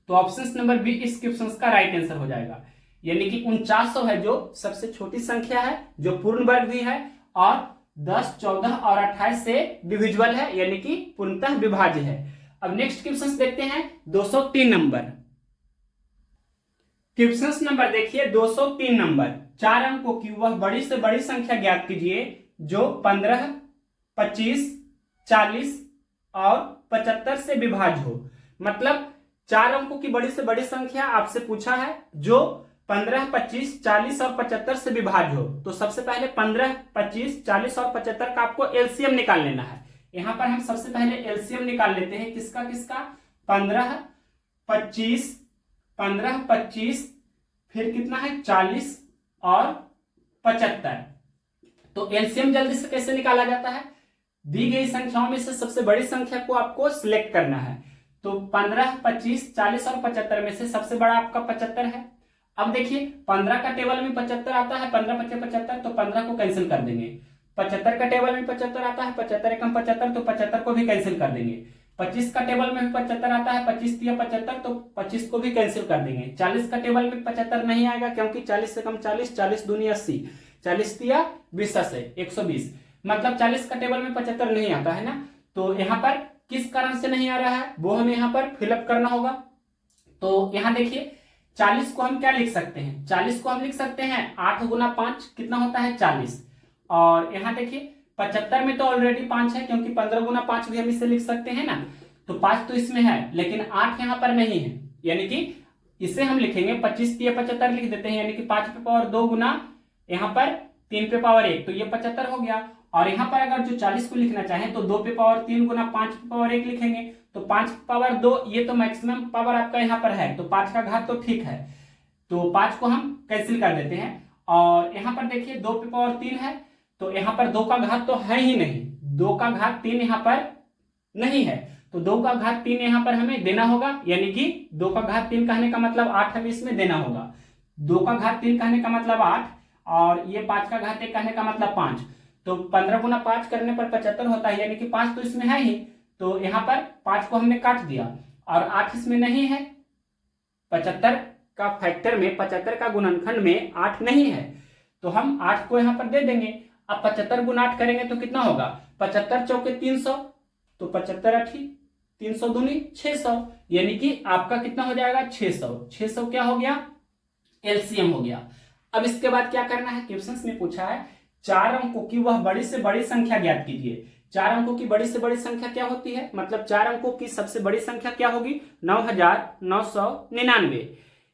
तो ऑप्शन नंबर बी इस क्वेश्चन का राइट आंसर हो जाएगा, यानी कि 4900 है जो सबसे छोटी संख्या है, जो पूर्ण वर्ग भी है, और 10, 14 और 28 से डिविजिबल है, यानी कि पूर्णतः विभाज्य है। अब नेक्स्ट क्वेश्चन देखते हैं 203 नंबर। क्वेश्चन नंबर देखिए 203 नंबर, 4 अंकों की वह बड़ी से बड़ी संख्या ज्ञात कीजिए जो 15, 25, 40 और 75 से विभाज्य हो। मतलब 4 अंकों की बड़ी से बड़ी संख्या आपसे पूछा है जो 15, 25, 40 और 75 से विभाज्य हो। तो सबसे पहले 15, 25, 40 और 75 का आपको एलसीएम निकाल लेना है। यहां पर हम सबसे पहले एलसीएम निकाल लेते हैं, किसका किसका, 15, 25, 15, 25, फिर कितना है 40 और 75। तो एलसीएम जल्दी से कैसे निकाला जाता है, दी गई संख्याओं में से सबसे बड़ी संख्या को आपको सिलेक्ट करना है। तो 15, 25, 40 और 75 में से सबसे बड़ा आपका 75 है। अब देखिए 15 का टेबल में 75 आता है, 15 25 75, तो 15 को कैंसिल कर देंगे। 75 का टेबल में 75 आता है, 75 एकम 75, तो 75 को भी कैंसिल कर देंगे। 25 का टेबल में 75 आता है, 25 तिया 75, तो 25 को भी कैंसिल कर देंगे। 40 का टेबल में 75 नहीं आएगा, क्योंकि 40 से कम 40, 40 दूनी 80, 40 तिया 20 से 120, मतलब 40 का टेबल में 75 नहीं आता है ना। तो यहाँ पर किस कारण से नहीं आ रहा है वो हमें यहाँ पर फिलअप करना होगा। तो यहाँ देखिए 40 को हम क्या लिख सकते हैं, 40 को हम लिख सकते हैं 8 गुना 5 कितना होता है 40, और यहाँ देखिए 75 में तो ऑलरेडी 5 है, क्योंकि 15 गुना 5 भी हम इसे लिख सकते हैं ना, तो 5 तो इसमें है, लेकिन 8 यहाँ पर नहीं है, यानी कि इसे हम लिखेंगे 25 तिया 75 लिख देते हैं, यानी कि 5 पे पावर 2 गुना यहाँ पर 3 पे पावर 1, तो ये 75 हो गया। और यहाँ पर अगर जो 40 को लिखना चाहें तो 2 पे पावर 3 गुना 5 पे पावर 1 लिखेंगे, तो 5 पे पावर 2, ये तो मैक्सिमम पावर आपका यहाँ पर है, तो 5 का घात तो ठीक है, तो 5 को हम कैंसिल कर देते हैं। और यहाँ पर देखिए 2 पे पावर 3 है, तो यहाँ पर 2 का घात तो है ही नहीं, 2 का घात 3 यहाँ पर नहीं है, तो 2 का घात 3 यहाँ पर हमें देना होगा, यानी कि 2 का घात 3 कहने का मतलब 8 हमें इसमें देना होगा। 2 का घात 3 कहने का मतलब 8 और ये 5 का घात 1 कहने का मतलब 5। तो 15 गुना 5 करने पर 75 होता है, यानी कि 5 तो इसमें है ही, तो यहाँ पर 5 को हमने काट दिया और 8 इसमें नहीं है। 75 का फैक्टर में, 75 का गुणनखंड में 8 नहीं है, तो हम 8 को यहाँ पर दे देंगे। अब 75 गुना 8 करेंगे तो कितना होगा, 75 चौके 300, तो 75 8 300 दूनी 600, यानी कि आपका कितना हो जाएगा 600। 600 क्या हो गया, एलसीएम हो गया। अब इसके बाद क्या करना है, क्वेश्चन में पूछा है 4 अंकों की वह बड़ी से बड़ी संख्या ज्ञात कीजिए। 4 अंकों की बड़ी से बड़ी संख्या क्या होती है, मतलब 4 अंकों की सबसे बड़ी संख्या क्या होगी, 9999।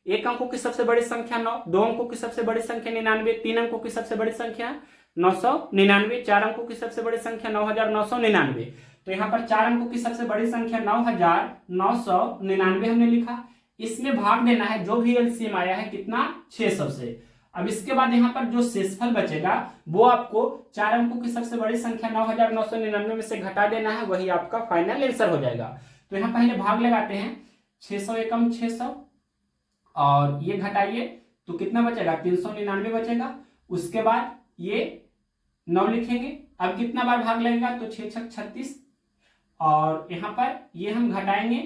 1 अंकों की सबसे बड़ी संख्या 9, 2 अंकों की सबसे बड़ी संख्या 99, 3 अंकों की सबसे बड़ी संख्या 999, 4 अंकों की सबसे बड़ी संख्या 9999। तो यहाँ पर 4 अंकों की सबसे बड़ी संख्या 9999 हमने लिखा। इसमें भाग देना है, जो भी एलसीएम आया है कितना, 600 से। अब इसके बाद यहाँ पर जो शेषफल बचेगा वो आपको 4 अंकों की सबसे बड़ी संख्या 9999 में से घटा देना है, वही आपका फाइनल आंसर हो जाएगा। तो यहाँ पहले भाग लगाते हैं, 600 एकम 600 और ये घटाइए तो कितना बचेगा, 399 बचेगा। उसके बाद ये 9 लिखेंगे, अब कितना बार भाग लगेगा, तो 6 6 36 और यहाँ पर ये हम घटाएंगे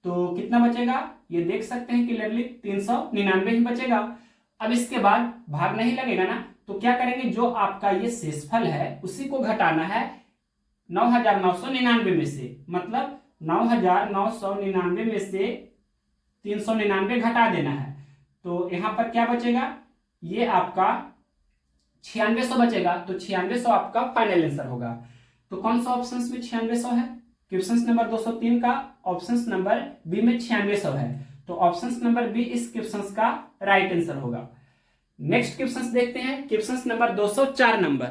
तो कितना बचेगा, ये देख सकते हैं क्लियरली 399 ही बचेगा। अब इसके बाद भाग नहीं लगेगा ना, तो क्या करेंगे, जो आपका ये शेषफल है उसी को घटाना है 9999 में से, मतलब 9999 में से 399 घटा देना है। तो यहाँ पर क्या बचेगा, ये आपका 9600 बचेगा। तो 9600 आपका फाइनल आंसर होगा। तो कौन सा ऑप्शन में 9600 है, क्वेश्चन नंबर 203 का ऑप्शन नंबर बी में 9600 है। तो ऑप्शन नंबर बी इस क्वेश्चन का राइट आंसर होगा। नेक्स्ट क्वेश्चन देखते हैं, question number 204 number.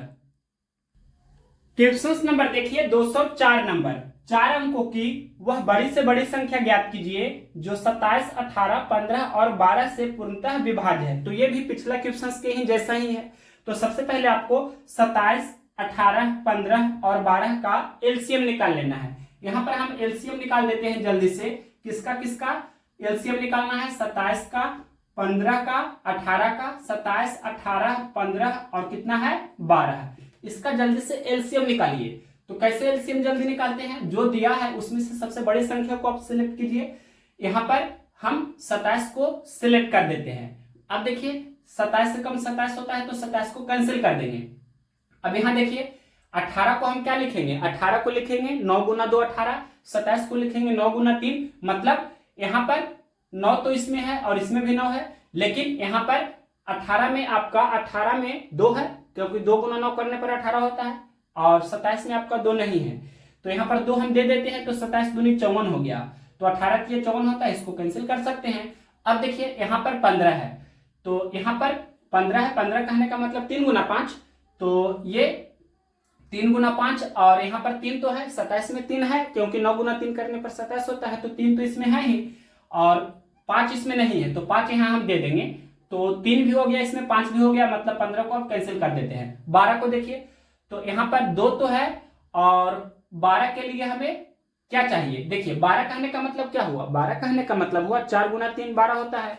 Question number देखिए 204 नंबर, 4 अंकों की वह बड़ी से बड़ी संख्या ज्ञात कीजिए जो 27, 18, 15 और 12 से पूर्णतः विभाज्य है। तो ये भी पिछला क्वेश्चन के ही जैसा ही है। तो सबसे पहले आपको 27, 18, 15 और 12 का एलसीएम निकाल लेना है। यहाँ पर हम एलसीएम निकाल देते हैं जल्दी से। किसका किसका एलसीएम निकालना है, 27 का, 15 का, 18 का, 27, 18, 15 और कितना है 12। इसका जल्दी से एलसीएम निकालिए। तो कैसे एलसीएम जल्दी निकालते हैं, जो दिया है उसमें से सबसे बड़ी संख्या को आप सिलेक्ट कीजिए। यहाँ पर हम 27 को सिलेक्ट कर देते हैं। अब देखिए 27 से कम 27 होता है तो 27 को कैंसिल कर देंगे। अब यहाँ देखिए 18 को हम क्या लिखेंगे, 18 को लिखेंगे 9 गुना 2 18, 27 को लिखेंगे 9 गुना 3, मतलब यहाँ पर 9 तो इसमें है और इसमें भी 9 है, लेकिन यहाँ पर 18 में आपका 18 में 2 है, क्योंकि 2 गुना 9 करने पर 18 होता है, और 27 में आपका 2 नहीं है, तो यहाँ पर 2 हम दे देते हैं, तो 27 दूनी 54 हो गया। तो 18 की 54 होता है, इसको कैंसिल कर सकते हैं। अब देखिए यहाँ पर 15 है, तो यहाँ पर 15 है, 15 कहने का मतलब 3 गुना 5, तो ये 3 गुना 5 और यहाँ पर 3 तो है, 27 में 3 है, क्योंकि 9 गुना 3 करने पर 27 होता है, तो 3 तो इसमें है ही और 5 इसमें नहीं है, तो 5 यहाँ हम दे देंगे, तो 3 भी हो गया, इसमें 5 भी हो गया, मतलब 15 को आप कैंसिल कर देते हैं। 12 को देखिए, तो यहाँ पर 2 तो है और 12 के लिए हमें क्या चाहिए, देखिए 12 कहने का मतलब क्या हुआ, 12 कहने का मतलब हुआ 4 गुना 3 12 होता है,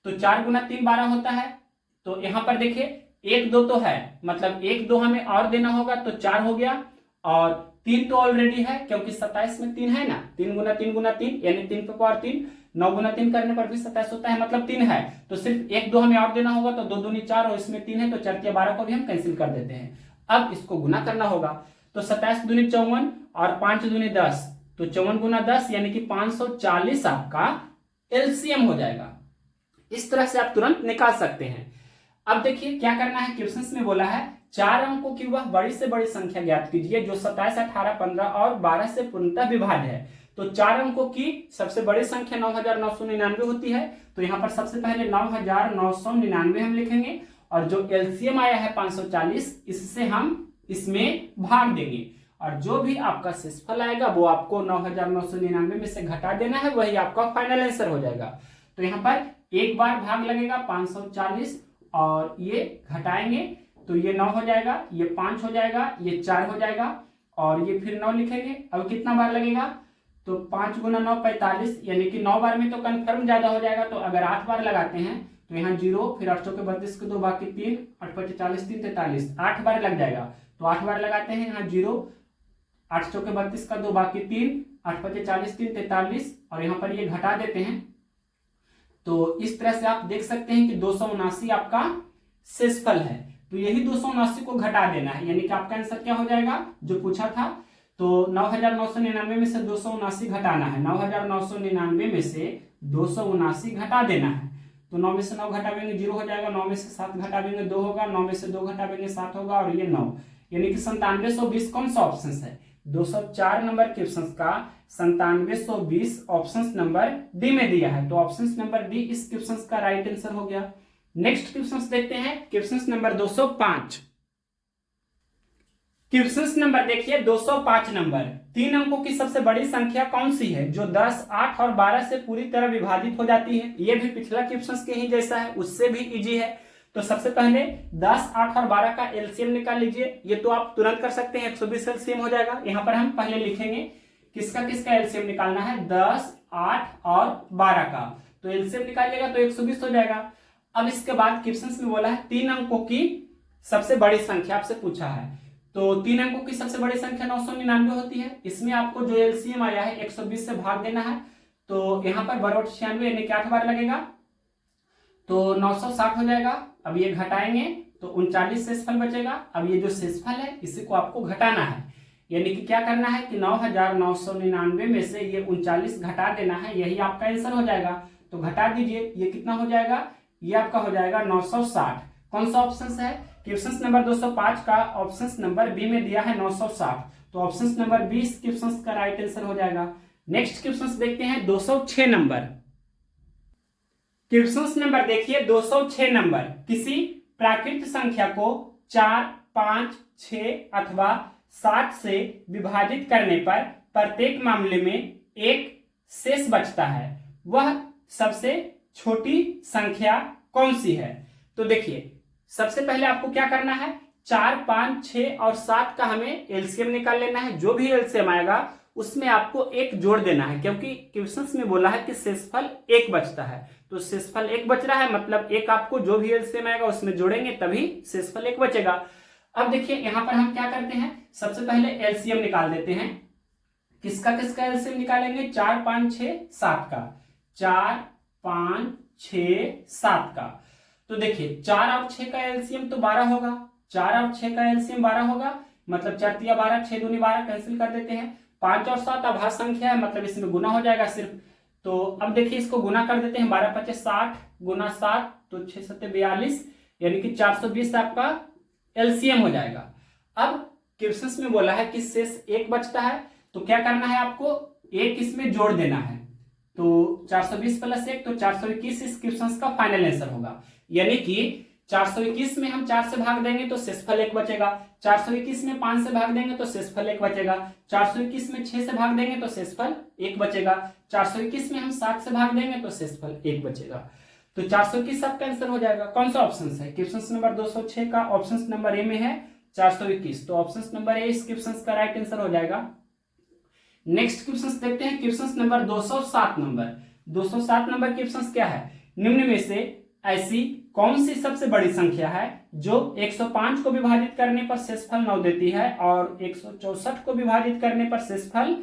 तो 4 गुना 3 12 होता है। तो यहाँ पर देखिए 1 2 तो है, मतलब 1 2 हमें और देना होगा, तो 4 हो गया, और 3 तो ऑलरेडी है, क्योंकि 27 में 3 है ना, 3 गुना 3 यानी 3 पे पावर 3, 9 गुना 3 करने पर भी 27 होता है, मतलब 3 है, तो सिर्फ 1 2 हमें और देना होगा, तो 2 दूनी 4 और इसमें 3 है, तो 4 12 को भी हम कैंसिल कर देते हैं। अब इसको गुना करना होगा, तो 27 दूनी 54 और 5 दूनी 10, तो 54 गुना 10 यानी कि 540 आपका एलसीएम हो जाएगा। इस तरह से आप तुरंत निकाल सकते हैं। अब देखिए क्या करना है, क्वेश्चन में बोला है 4 अंकों की वह बड़ी से बड़ी संख्या ज्ञात कीजिए जो 27, 18, 15 और 12 से पूर्णतः विभाज्य है। तो 4 अंकों की सबसे बड़ी संख्या 9999 होती है, तो यहाँ पर सबसे पहले 9999 हम लिखेंगे, और जो एलसीएम आया है 540, इससे हम इसमें भाग देंगे, और जो भी आपका शेषफल आएगा वो आपको 9999 में से घटा देना है, वही आपका फाइनल आंसर हो जाएगा। तो यहाँ पर एक बार भाग लगेगा 540 और ये घटाएंगे तो ये 9 हो जाएगा, ये 5 हो जाएगा, ये 4 हो जाएगा, और ये फिर 9 लिखेंगे। अब कितना बार लगेगा, तो 5 गुना 9 45, यानी कि 9 बार में तो कंफर्म ज्यादा हो जाएगा। तो अगर 8 बार लगाते हैं तो यहाँ 0, फिर 8 चौके 32 के 2 बाकी 3, 8 पचे 40 3 43, 8 बार लग जाएगा। तो 8 बार लगाते हैं, यहाँ 0, 8 चौके 32 का 2 बाकी 3, 8 पचे 40 3 43, और यहाँ पर ये घटा देते हैं। तो इस तरह से आप देख सकते हैं कि 279 आपका शेषफल है। तो यही 279 को घटा देना है, यानी कि आपका आंसर क्या हो जाएगा जो पूछा था। तो 9999 में से 279 घटाना है, 9999 में से 279 घटा देना है। तो 9 में से 9 घटावेंगे 0 हो जाएगा, 9 में से 7 घटावेंगे 2 होगा, 9 में से 2 घटावेंगे 7 होगा, और ये 9, यानी कि 9720 कौन सा ऑप्शन है? 204 नंबर क्वेश्चन का 9720 ऑप्शन नंबर डी में दिया है। तो ऑप्शन नंबर डी इस क्वेश्चन का राइट आंसर हो गया। नेक्स्ट क्वेश्चन देखते हैं, क्वेश्चन नंबर 205। क्वेश्चन नंबर देखिए 205 नंबर, 3 अंकों की सबसे बड़ी संख्या कौन सी है जो 10, 8 और 12 से पूरी तरह विभाजित हो जाती है? ये भी पिछला क्वेश्चन के ही जैसा है, उससे भी इजी है। तो सबसे पहले 10, 8 और 12 का एलसीएम निकाल लीजिए। ये तो आप तुरंत कर सकते हैं, 120 एलसीएम हो जाएगा। यहाँ पर हम पहले लिखेंगे किसका किसका एलसीएम निकालना है, 10, 8 और 12 का। तो एलसीएम निकालिएगा तो 120 हो जाएगा। अब इसके बाद क्वेश्चन में बोला है 3 अंकों की सबसे बड़ी संख्या आपसे पूछा है। तो 3 अंकों की सबसे बड़ी संख्या 999 होती है। इसमें आपको जो एलसीएम आया है 120 से भाग देना है। तो यहाँ पर बरोट 96 यानी कि 8 बार लगेगा, तो 960 हो जाएगा। अब ये घटाएंगे तो 39 शेषफल बचेगा। अब ये जो शेषफल है इसी को आपको घटाना है, यानी कि क्या करना है कि 9999 में से ये 39 घटा देना है, यही आपका आंसर हो जाएगा। तो घटा दीजिए, ये कितना हो जाएगा, ये आपका हो जाएगा 960। कौन सा ऑप्शन है? क्वेश्चन नंबर 205 का ऑप्शन नंबर बी में दिया है 960। तो ऑप्शन नंबर बी इस क्वेश्चन का राइट आंसर हो जाएगा। नेक्स्ट क्वेश्चन देखते हैं 206 नंबर। क्वेश्चन नंबर देखिए 206 नंबर, किसी प्राकृत संख्या को 4, 5, 6 अथवा 7 से विभाजित करने पर प्रत्येक मामले में एक शेष बचता है, वह सबसे छोटी संख्या कौन सी है? तो देखिए सबसे पहले आपको क्या करना है, 4, 5, 6 और 7 का हमें एलसीएम निकाल लेना है। जो भी एलसीएम आएगा उसमें आपको एक जोड़ देना है, क्योंकि क्वेश्चन में बोला है कि शेषफल 1 बचता है। तो शेषफल 1 बच रहा है, मतलब एक आपको जो भी एलसीएम आएगा उसमें जोड़ेंगे तभी शेषफल 1 बचेगा। अब देखिए यहाँ पर हम क्या करते हैं, सबसे पहले एलसीएम निकाल देते हैं। किसका किसका एलसीएम निकालेंगे? 4, 5, 6, 7 का। 4, 5, 6, 7 का। तो देखिए 4 और 6 का एलसीएम तो 12 होगा। 4 और 6 का एलसीएम 12 होगा, मतलब 4 तिया 12, 6 दूनी 12, कैंसिल कर देते हैं। 5 और 7 अभाज्य संख्या है, मतलब इसमें गुना हो जाएगा सिर्फ। तो अब देखिए इसको गुना कर देते हैं, 12 पचे 60 गुना 7, तो 6 सत्ते 42, यानी कि 420 आपका एलसीएम हो जाएगा। अब क्वेश्चन में बोला है कि शेष 1 बचता है, तो क्या करना है आपको, 1 इसमें जोड़ देना है। तो 420 प्लस 1 तो 421 इस क्वेश्चन का फाइनल आंसर होगा। यानी कि 421 में हम 4 से भाग देंगे तो शेषफल 1 बचेगा। 421 में 5 से भाग देंगे तो शेषफल 1 बचेगा। 421 में 6 से भाग देंगे तो शेषफल 1 बचेगा। 421 में हम 7 से भाग देंगे तो शेषफल 1 बचेगा। तो 421 आपका आंसर हो जाएगा। कौन सा ऑप्शन है? क्वेश्चन नंबर 206 का ऑप्शन नंबर ए में है 421। तो ऑप्शन नंबर ए इस क्वेश्चन का राइट आंसर हो जाएगा। नेक्स्ट क्वेश्चन देखते हैं, question number 207 number. 207 number question क्या है, निम्न में से ऐसी कौन सी सबसे बड़ी संख्या है जो 105 को विभाजित करने पर शेषफल 9 देती है और 164 को विभाजित करने पर शेषफल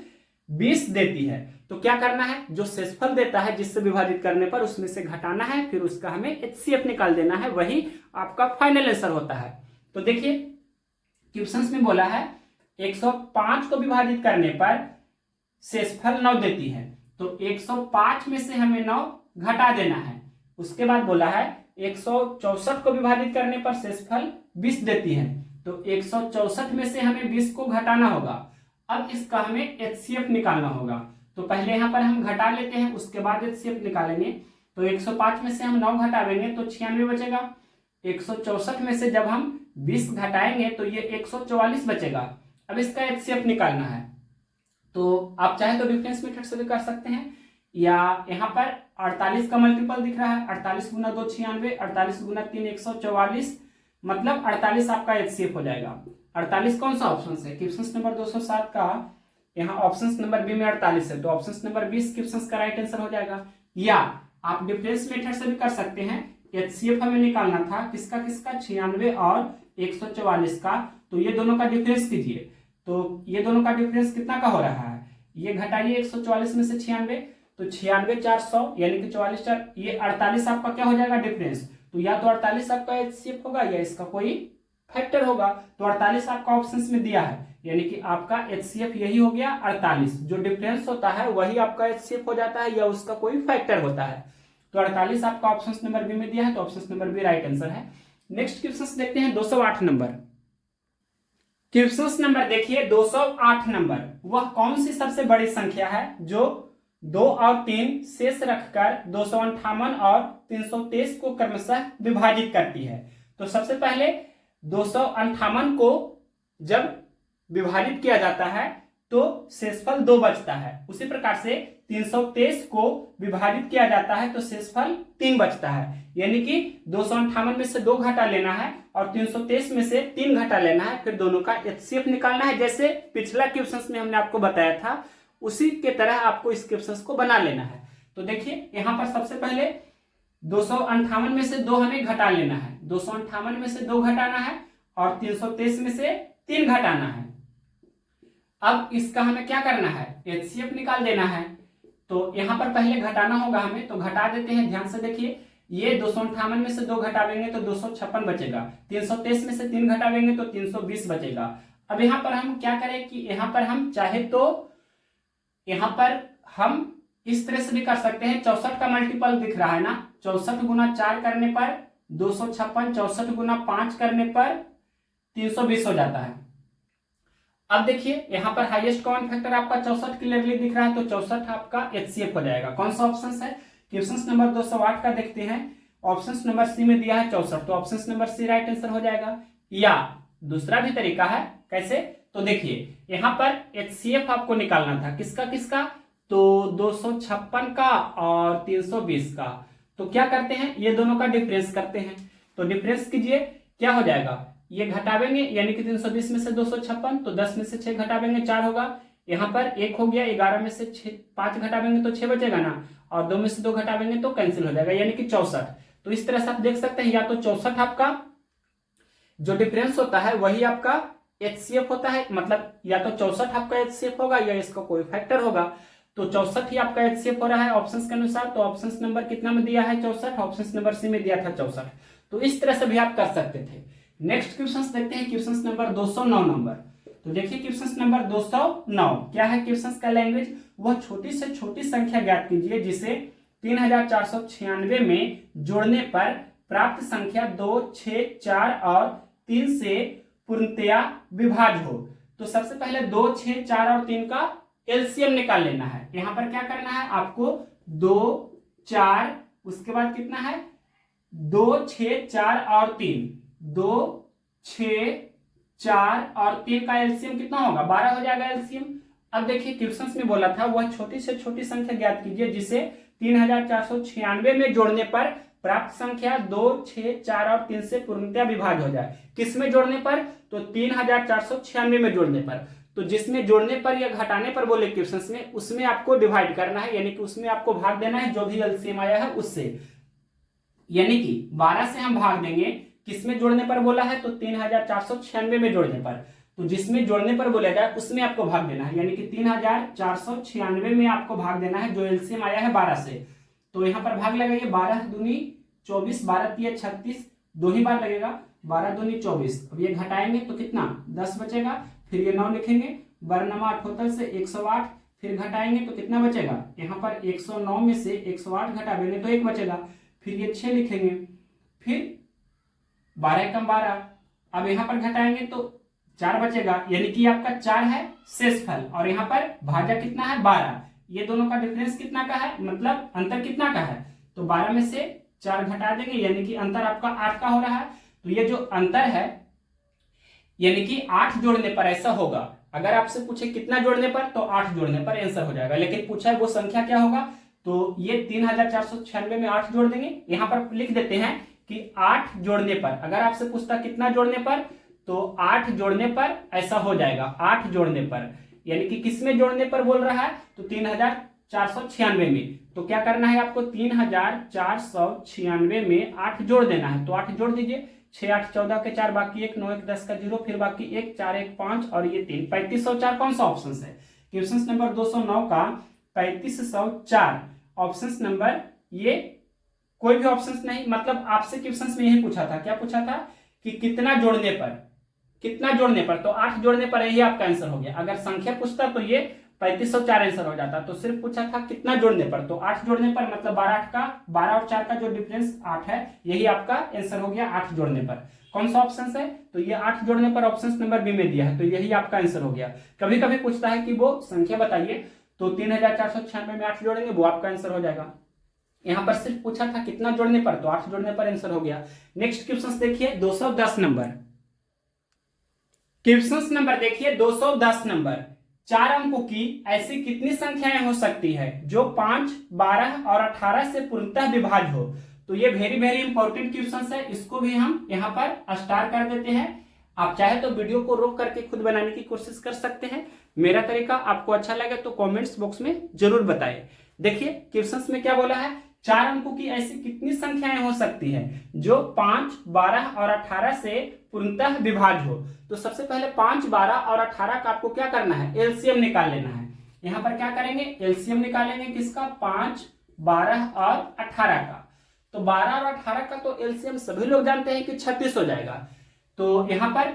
20 देती है? तो क्या करना है, जो शेषफल देता है जिससे विभाजित करने पर उसमें से घटाना है, फिर उसका हमें एचसीएफ निकाल देना है, वही आपका फाइनल आंसर होता है। तो देखिए क्वेश्चन में बोला है 105 को विभाजित करने पर शेषफल 9 देती है, तो 105 में से हमें 9 घटा देना है। उसके बाद बोला है 164 को विभाजित करने पर शेषफल 20 देती है, तो 164 में से हमें 20 को घटाना होगा। अब इसका हमें एचसीएफ निकालना होगा। तो पहले यहाँ पर हम घटा लेते हैं, उसके बाद एचसीएफ निकालेंगे। तो 105 में से हम 9 घटावेंगे तो 96 बचेगा। 164 में से जब हम 20 घटाएंगे तो ये 144 बचेगा। अब इसका एचसीएफ निकालना है, तो आप चाहे तो डिफरेंस मेथड से भी कर सकते हैं, या यहाँ पर 48 का मल्टीपल दिख रहा है, 48 गुना 2 96, 48 गुना 3 144, मतलब 48 आपका एचसीएफ हो जाएगा। 48 कौन सा ऑप्शन है? क्वेश्चन नंबर 207 का यहाँ ऑप्शन नंबर बी में 48 है, तो ऑप्शन नंबर 20 क्वेश्चन का राइट आंसर हो जाएगा। या आप डिफरेंस मेथड से भी कर सकते हैं। एचसीएफ हमें निकालना था किसका किसका, 96 और 144 का, तो ये दोनों का डिफरेंस कीजिए। तो ये दोनों का डिफरेंस कितना का हो रहा है, ये घटाइए 144 में से 96, तो 96 400 यानी कि 44 4, ये 48 आपका क्या हो जाएगा डिफरेंस। तो या तो 48 आपका एचसीएफ होगा या इसका कोई फैक्टर होगा। तो 48 आपका ऑप्शन में दिया है, यानी कि आपका एचसीएफ यही हो गया 48। जो डिफरेंस होता है वही आपका एचसीएफ हो जाता है या उसका कोई फैक्टर होता है। तो 48 आपका ऑप्शन नंबर बी में दिया है, तो option number B right answer है। नेक्स्ट क्वेश्चन देखते हैं 208 नंबर। क्वेश्चन नंबर देखिए 208 नंबर, वह कौन सी सबसे बड़ी संख्या है जो 2 और 3 शेष रखकर 258 और 323 को क्रमशः विभाजित करती है। तो सबसे पहले 258 को जब विभाजित किया जाता है तो शेषफल 2 बचता है। उसी प्रकार से 323 को विभाजित किया जाता है तो शेषफल 3 बचता है। यानी कि 258 में से 2 घटा लेना है और 323 में से 3 घटा लेना है, फिर दोनों का एचसीएफ निकालना है। जैसे पिछला क्वेश्चन में हमने आपको बताया था उसी के तरह आपको इस क्वेश्चन को बना लेना है। तो देखिए यहाँ पर सबसे पहले 258 में से 2 हमें घटा लेना है, 258 में से 2 घटाना है और 323 में से 3 घटाना है। अब इसका हमें क्या करना है, एचसीएफ निकाल देना है। तो यहाँ पर पहले घटाना होगा हमें, तो घटा देते हैं। ध्यान से देखिए, ये 258 में से 2 घटावेंगे तो 256 बचेगा, 323 में से 3 घटावेंगे तो 320 बचेगा। अब यहाँ पर हम क्या करें कि यहाँ पर हम चाहे तो यहाँ पर हम इस तरह से भी कर सकते हैं। 64 का मल्टीपल दिख रहा है ना, 64 गुना 4 करने पर 256, 64 गुना 5 करने पर 320 हो जाता है। अब देखिए यहाँ पर हाईएस्ट कॉमन फैक्टर आपका 64 क्लियरली दिख रहा है, तो 64 आपका एचसीएफ हो जाएगा। कौन सा ऑप्शन है, क्वेश्चन नंबर 208 का देखते हैं। ऑप्शन नंबर सी में दिया है 64, तो option number C right answer हो जाएगा। या दूसरा भी तरीका है, कैसे, तो देखिए यहाँ पर एचसीएफ आपको निकालना था किसका किसका, तो 256 का और 320 का। तो क्या करते हैं, ये दोनों का डिफरेंस करते हैं। तो डिफरेंस कीजिए, क्या हो जाएगा, ये घटावेंगे यानी कि 320 में से 256, तो 10 में से 6 घटावेंगे 4 होगा। यहाँ पर 1 हो गया, 11 में से 5 घटावेंगे तो 6 बचेगा ना, और 2 में से 2 घटावेंगे तो कैंसिल हो जाएगा, यानी कि 64। तो इस तरह से आप देख सकते हैं, या तो 64 आपका जो डिफरेंस होता है वही आपका एचसीएफ होता है, मतलब या तो 64 आपका एचसीएफ होगा या इसका कोई फैक्टर होगा। तो 64 ही आपका एचसीएफ हो रहा है ऑप्शंस के अनुसार। तो ऑप्शंस नंबर कितना में दिया है 64, ऑप्शंस नंबर सी में दिया था 64। तो इस तरह से भी आप कर सकते थे। नेक्स्ट क्वेश्चन देखते हैं, क्वेश्चन नंबर 209 नंबर। तो देखिए क्वेश्चन नंबर 209 क्या है क्वेश्चन का लैंग्वेज, वह छोटी से छोटी संख्या ज्ञात कीजिए जिसे 3496 में जोड़ने पर प्राप्त संख्या 2, 6, 4 और 3 से पूर्णतया विभाज्य हो। तो सबसे पहले 2, 6, 4 और 3 का एलसीएम निकाल लेना है। यहां पर क्या करना है आपको, 2, 4, उसके बाद कितना है 2, 6, 4 और 3, 2, 6, 4 और 3 का एलसीएम कितना होगा, 12 हो जाएगा एलसीएम। अब देखिए क्वेश्चन में बोला था वह छोटी से छोटी संख्या ज्ञात कीजिए जिसे 3496 में जोड़ने पर प्राप्त संख्या 2, 6, 4 और 3 से पूर्णतया विभाज्य हो जाए। किस में जोड़ने पर, तो 3496 में जोड़ने पर। तो जिसमें जोड़ने पर या घटाने पर बोले क्वेश्चन में, उसमें आपको डिवाइड करना है, यानी कि उसमें आपको भाग देना है जो भी एलसीएम आया है उससे। यानी कि 12 से हम भाग देंगे, किसमें जोड़ने पर बोला है, तो 3496 में जोड़ने पर। तो जिसमें जोड़ने पर बोला जाए उसमें आपको भाग देना है, यानी कि 3496 में आपको भाग देना है जो एलसीएम आया है 12 से। तो यहाँ पर भाग लगाइए, 12 दूनी 24, 12 तिया 36, 2 ही बार लगेगा, 12 दूनी 24। अब ये घटाएंगे तो कितना 10 बचेगा, फिर ये 9 लिखेंगे, 12 अठोत्तर से 108, फिर घटाएंगे तो कितना बचेगा, यहाँ पर 109 में से 108 घटाएंगे तो 1 बचेगा, फिर ये 6 लिखेंगे, फिर 12 कम 12, अब यहाँ पर घटाएंगे तो 4 बचेगा, यानी कि आपका 4 है शेषफल और यहाँ पर भाजक कितना है 12। ये दोनों का डिफरेंस कितना का है, मतलब अंतर कितना का है, तो 12 में से 4 घटा देंगे, यानी कि अंतर आपका 8 का हो रहा है। तो ये जो अंतर है यानी कि 8 जोड़ने पर ऐसा होगा। अगर आपसे पूछे कितना जोड़ने पर, तो 8 जोड़ने पर आंसर हो जाएगा, लेकिन पूछा है वो संख्या क्या होगा, तो ये 3496 में 8 जोड़ देंगे। यहां पर लिख देते हैं कि 8 जोड़ने पर, अगर आपसे पूछता कितना जोड़ने पर, तो 8 जोड़ने पर ऐसा हो जाएगा, 8 जोड़ने पर, यानी कि किस में जोड़ने पर बोल रहा है, तो 3496 में। तो क्या करना है आपको, 3496 में 8 जोड़ देना है। तो 8 जोड़ दीजिए, 6 8 14 के 4, बाकी 1 9 1 10 का 0, फिर बाकी 1 4 1 5 और ये 3, 3504 कौन सा ऑप्शन है, क्वेश्चन नंबर 209 का 3504 ऑप्शन नंबर, ये कोई भी ऑप्शन नहीं, मतलब आपसे क्वेश्चन में यही पूछा था, क्या पूछा था कि कितना जोड़ने पर, तो 8 जोड़ने पर यही आपका आंसर हो गया। अगर संख्या पूछता तो ये 3504 आंसर हो जाता, तो सिर्फ पूछा था कितना जोड़ने पर, तो 8 जोड़ने पर, मतलब 12 और 4 का जो डिफरेंस 8 है, यही आपका आंसर हो गया 8 जोड़ने पर। कौन सा ऑप्शन है, तो ये 8 जोड़ने पर ऑप्शन नंबर बी में दिया है, तो यही आपका आंसर हो गया। कभी कभी पूछता है कि वो संख्या बताइए, तो 3496 में 8 जोड़ेंगे, वो आपका आंसर हो जाएगा। यहां पर सिर्फ पूछा था कितना जोड़ने पर, तो 8 जोड़ने पर आंसर हो गया। नेक्स्ट क्वेश्चन देखिए 210 नंबर, क्वेश्चन नंबर देखिए 210 नंबर, 4 अंकों की ऐसी कितनी संख्याएं हो सकती है जो 5, 12 और 18 से पूर्णतः विभाज्य हो। तो ये वेरी वेरी इंपॉर्टेंट क्वेश्चन है, इसको भी हम यहाँ पर स्टार कर देते हैं। आप चाहे तो वीडियो को रोक करके खुद बनाने की कोशिश कर सकते हैं। मेरा तरीका आपको अच्छा लगे तो कमेंट्स बॉक्स में जरूर बताएं। देखिए क्वेश्चन में क्या बोला है, 4 अंकों की ऐसी कितनी संख्याएं हो सकती है जो 5, 12 और 18 से पूर्णतः विभाज्य हो। तो सबसे पहले 5, 12 और 18 का आपको क्या करना है, एलसीएम निकाल लेना है। यहां पर क्या करेंगे, एलसीएम निकालेंगे किसका, 5, 12 और 18 का। तो 12 और 18 का तो एलसीएम सभी लोग जानते हैं कि 36 हो जाएगा। तो यहां पर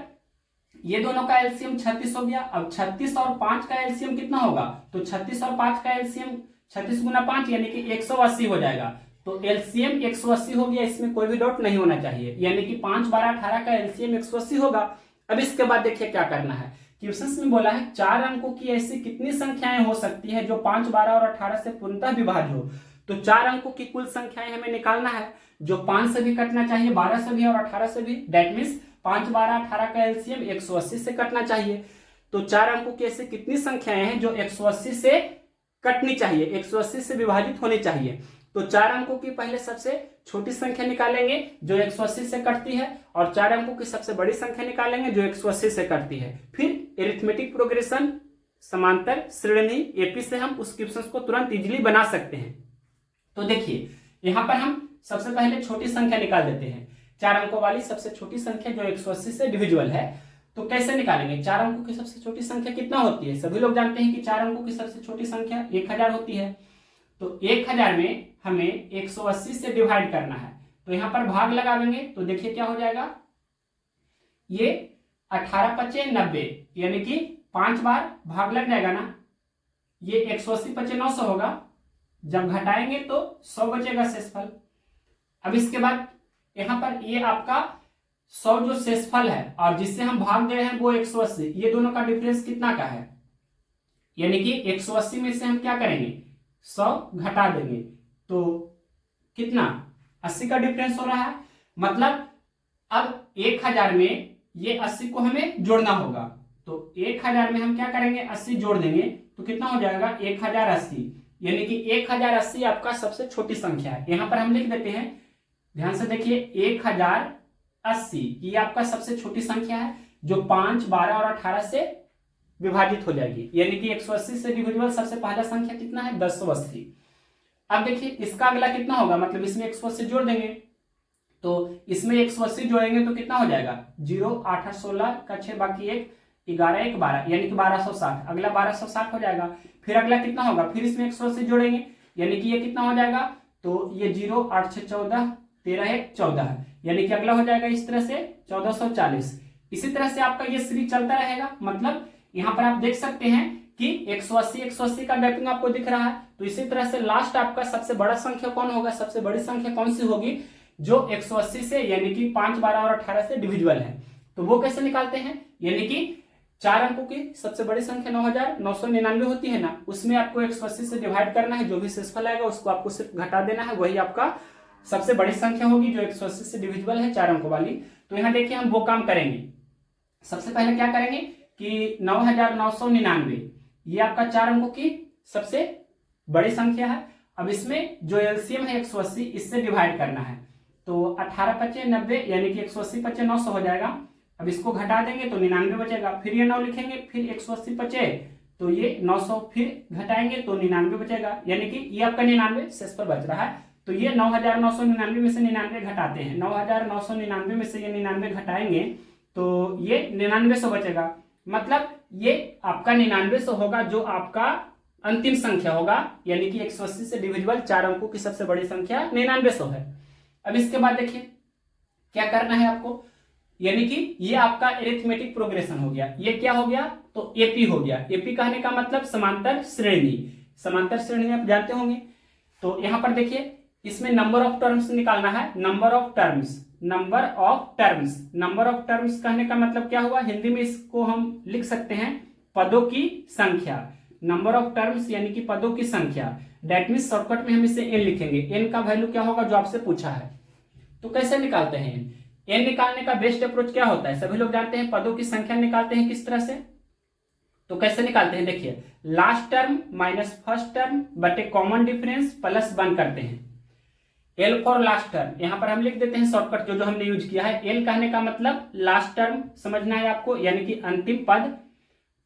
ये दोनों का एलसीएम 36 हो गया। अब 36 और 5 का एलसीएम कितना होगा, तो 36 और 5 का एलसीएम 36 गुना 5 यानी कि 180 हो जाएगा। तो एलसीएम 180 हो गया, इसमें कोई भी डाउट नहीं होना चाहिए, यानी कि 5, 12, 18 का एलसीएम 180 होगा। अब इसके बाद देखिए क्या करना है, क्वेश्चन में बोला है 4 अंकों की ऐसी कितनी संख्याएं हो सकती है जो 5, 12 और 18 से पूर्णतः विभाज्य हो। तो 4 अंकों की कुल संख्याएं हमें निकालना है, जो 5 से भी कटना चाहिए, 12 से भी और 18 से भी। दैट मीन्स 5, 12, 18 का एलसीएम 180 से कटना चाहिए। तो 4 अंकों की ऐसी कितनी संख्याएं हैं जो 180 से कटनी चाहिए, 180 से विभाजित होनी चाहिए। तो 4 अंकों की पहले सबसे छोटी संख्या निकालेंगे जो 180 से कटती है, और 4 अंकों की सबसे बड़ी संख्या निकालेंगे जो 180 से कटती है। फिर एरिथमेटिक प्रोग्रेशन, समांतर श्रेणी, एपी से हम उस क्वेश्चन को तुरंत इजीली बना सकते हैं। तो देखिए यहां पर हम सबसे पहले छोटी संख्या निकाल देते हैं, 4 अंकों वाली सबसे छोटी संख्या जो 180 से डिविजिबल है। तो कैसे निकालेंगे, 4 अंकों की सबसे छोटी संख्या कितना होती है, सभी लोग जानते हैं कि 4 अंकों की सबसे छोटी संख्या 1000 होती है। तो 1000 में हमें 180 से डिवाइड करना है, तो यहां पर भाग लगाएंगे। तो देखिए क्या हो जाएगा, ये 18 पचे 90, यानी कि 5 बार भाग लग जाएगा ना। ये 180 पचे 900 होगा, जब घटाएंगे तो 100 बचेगा शेषफल। अब इसके बाद यहां पर ये आपका 100 जो शेषफल है और जिससे हम भाग दे रहे हैं वो 180, ये दोनों का डिफरेंस कितना का है, यानी कि 180 में से हम क्या करेंगे, 100 घटा देंगे, तो कितना 80 का डिफरेंस हो रहा है। मतलब अब 1000 में ये 80 को हमें जोड़ना होगा। तो 1000 में हम क्या करेंगे, 80 जोड़ देंगे, तो कितना हो जाएगा 1080, यानी कि 1080 आपका सबसे छोटी संख्या है। यहां पर हम लिख देते हैं, ध्यान से देखिए 1080 ये आपका सबसे छोटी संख्या है जो 5, 12 और 18 से विभाजित हो जाएगी, यानी कि 180 से डिविजिबल सबसे पहला संख्या कितना है, 1080। अब देखिए इसका अगला कितना होगा, मतलब इसमें 180 जोड़ देंगे, तो इसमें 180 जोड़ेंगे तो कितना हो जाएगा, 0 8 8 16 का 6 बाकी 1 11 1 12, यानी कि 1260, अगला 1260 हो जाएगा। फिर अगला कितना होगा, फिर इसमें 180 जोड़ेंगे, यानी कि ये कितना हो जाएगा, तो ये 0 8 6 14 13 1 14, यानी कि अगला हो जाएगा इस तरह से 1440। इसी तरह से आपका ये सीरीज चलता रहेगा। मतलब यहां पर आप देख सकते हैं कि 180 का गैपिंग आपको दिख रहा है। तो इसी तरह से लास्ट आपका सबसे बड़ा संख्या कौन होगा, सबसे बड़ी संख्या कौन सी होगी जो 180 से यानी कि 5, 12 और 18 से डिविजिबल है। तो वो कैसे निकालते हैं, यानी कि 4 अंकों की सबसे बड़ी संख्या 9999 होती है ना, उसमें आपको 180 से डिवाइड करना है, जो भी शेषफल आएगा उसको आपको सिर्फ घटा देना है, वही आपका सबसे बड़ी संख्या होगी जो 180 से डिविजिबल है 4 अंकों वाली। तो यहाँ देखिए हम वो काम करेंगे। सबसे पहले क्या करेंगे कि 9999 ये आपका 4 अंकों की सबसे बड़ी संख्या है। अब इसमें जो एलसीएम है 180, इससे डिवाइड करना है, तो 18 पचे 90, यानी कि 180 पचे 900 हो जाएगा। अब इसको घटा देंगे तो 99 बचेगा, फिर ये 9 लिखेंगे, फिर 180 पचे तो ये 900 फिर घटाएंगे तो 99 बचेगा, यानी कि ये आपका 99 शेष पर बच रहा है। तो ये 9999 में से 99 घटाते हैं, 9999 में से ये 99 घटाएंगे तो ये 9900 बचेगा। मतलब ये आपका 9900 होगा, जो आपका अंतिम संख्या होगा, यानी कि 180 से डिविजिबल 4 अंकों की सबसे बड़ी संख्या 9900 है। अब इसके बाद देखिए क्या करना है आपको, यानी कि ये आपका एरिथमेटिक प्रोग्रेशन हो गया। ये क्या हो गया, तो एपी हो गया। एपी कहने का मतलब समांतर श्रेणी। समांतर श्रेणी आप जानते होंगे। तो यहां पर देखिए इसमें नंबर ऑफ टर्म्स निकालना है। Number of terms, number of terms, number of terms कहने का मतलब क्या हुआ, हिंदी में इसको हम लिख सकते हैं पदों की संख्या। नंबर ऑफ टर्म्स यानी कि पदों की संख्या। दैट मीन्स शॉर्टकट में हम इसे एन लिखेंगे। एन का वैल्यू क्या होगा जो आपसे पूछा है। तो कैसे निकालते हैं एन? एन निकालने का बेस्ट अप्रोच क्या होता है, सभी लोग जानते हैं। पदों की संख्या निकालते हैं किस तरह से, तो कैसे निकालते हैं, देखिए last term minus first term बटे कॉमन डिफरेंस प्लस 1 करते हैं। एल फॉर लास्ट टर्म, यहां पर हम लिख देते हैं शॉर्टकट जो हमने यूज किया है। एल कहने का मतलब लास्ट टर्म समझना है आपको, यानी कि अंतिम पद।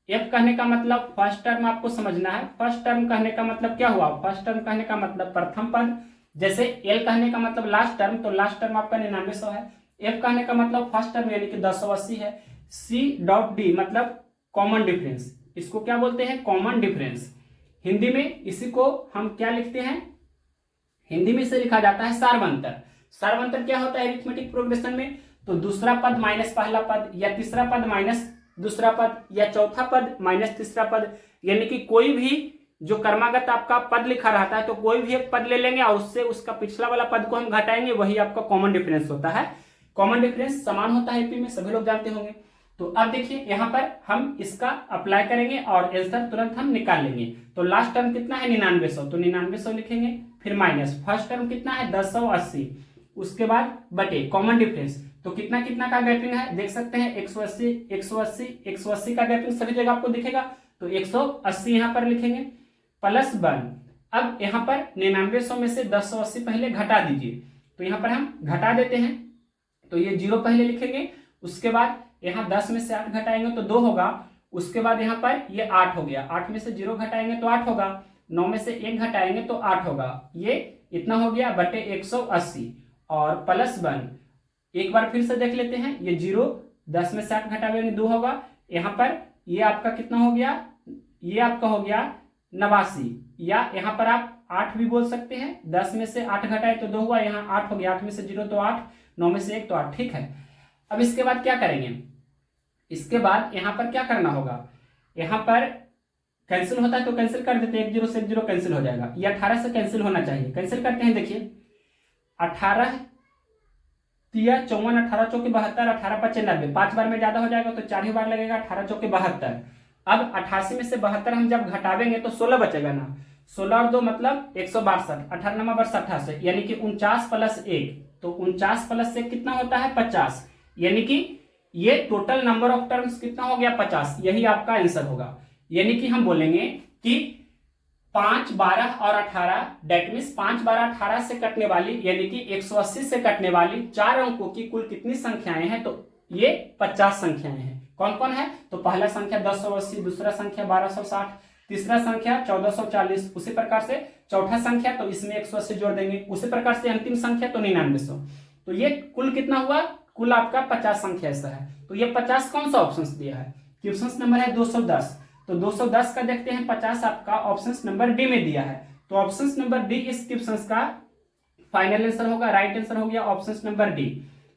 एफ कहने का मतलब फर्स्ट टर्म आपको समझना है। फर्स्ट टर्म कहने का मतलब क्या हुआ, फर्स्ट टर्म कहने का मतलब प्रथम पद। जैसे एल कहने का मतलब लास्ट टर्म, तो लास्ट टर्म आपका 9900 है। एफ कहने का मतलब फर्स्ट टर्म यानी कि 1080 है। सी डॉट डी मतलब कॉमन डिफरेंस, इसको क्या बोलते हैं, कॉमन डिफरेंस। हिंदी में इसी को हम क्या लिखते हैं, हिंदी में इसे लिखा जाता है सार्वंतर। सार्वंतर क्या होता है अरिथमेटिक प्रोग्रेशन में, तो दूसरा पद माइनस पहला पद, या तीसरा पद माइनस दूसरा पद, या चौथा पद माइनस तीसरा पद। यानी कि कोई भी जो कर्मागत आपका पद लिखा रहता है, तो कोई भी एक पद ले लेंगे और उससे उसका पिछला वाला पद को हम घटाएंगे, वही आपका कॉमन डिफरेंस होता है। कॉमन डिफरेंस समान होता है एपी में, सभी लोग जानते होंगे। तो अब देखिए यहाँ पर हम इसका अप्लाई करेंगे और आंसर तुरंत हम निकाल लेंगे। तो लास्ट टर्म कितना है 9900, तो 9900 लिखेंगे, फिर माइनस फर्स्ट टर्म कितना है 1080, उसके बाद बटे कॉमन डिफरेंस। तो कितना कितना का गैपिंग है देख सकते हैं, 180 180 180 का गैपिंग सभी जगह आपको दिखेगा। तो 180 यहाँ पर लिखेंगे प्लस 1। अब यहाँ पर 9900 में से 1080 पहले घटा दीजिए, तो यहाँ पर हम घटा देते हैं। तो ये 0 पहले लिखेंगे, उसके बाद यहाँ 10 में से 8 घटाएंगे तो 2 होगा। उसके बाद यहाँ पर ये 8 हो गया, 8 में से 0 घटाएंगे तो 8 होगा, 9 में से 1 घटाएंगे तो 8 होगा। ये इतना हो गया बटे 180 और प्लस 1। एक बार फिर से देख लेते हैं, ये 0 10 में से 8 घटाएंगे 2 होगा। यहाँ पर ये आपका कितना हो गया, ये आपका हो गया 89, या यहाँ पर आप 8 भी बोल सकते हैं। 10 में से 8 घटाए तो 2 हुआ, यहाँ 8 हो गया, 8 में से 0 तो 8, 9 में से 1 तो 8। ठीक है, अब इसके बाद क्या करेंगे, इसके बाद यहाँ पर क्या करना होगा, यहाँ पर कैंसिल होता है तो कैंसिल कर देते हैं, 1 0 से 1 0 कैंसिल हो जाएगा। ये 18 से कैंसिल होना चाहिए, कैंसिल करते हैं। देखिए 18 तिया 54, 18 चौके 72, 18 पचे 90, 5 बार में ज्यादा हो जाएगा तो 4 ही बार लगेगा, 18 चौके 72। अब 88 में से 72 हम जब घटावेंगे तो 16 बचेगा ना, 16 और 2 मतलब 162, 18 नमा वर्ष 88, यानी कि 49 प्लस 1, तो 49 प्लस 1 कितना होता है 50, यानी कि ये टोटल नंबर ऑफ टर्म्स कितना हो गया 50। यही आपका आंसर होगा। यानी कि हम बोलेंगे कि 5 12 और 18, डेट मीन्स 5 12 18 से कटने वाली, यानी कि 180 से कटने वाली 4 अंकों की कुल कितनी संख्याएं हैं, तो ये 50 संख्याएं हैं। कौन कौन है, तो पहला संख्या 1080, दूसरा संख्या 1260, तीसरा संख्या 1440, उसी प्रकार से चौथा संख्या तो इसमें 180 जोड़ देंगे, उसी प्रकार से अंतिम संख्या तो 9900। तो ये कुल कितना हुआ, कुल आपका 50 संख्या ऐसा है। तो ये 50 कौन सा ऑप्शन दिया है, क्वेश्चन नंबर है 210। तो 210 का देखते हैं, 50 आपका ऑप्शन नंबर डी में दिया है। तो ऑप्शन नंबर डी इस क्वेश्चन का फाइनल आंसर होगा, राइट आंसर हो गया ऑप्शन नंबर डी।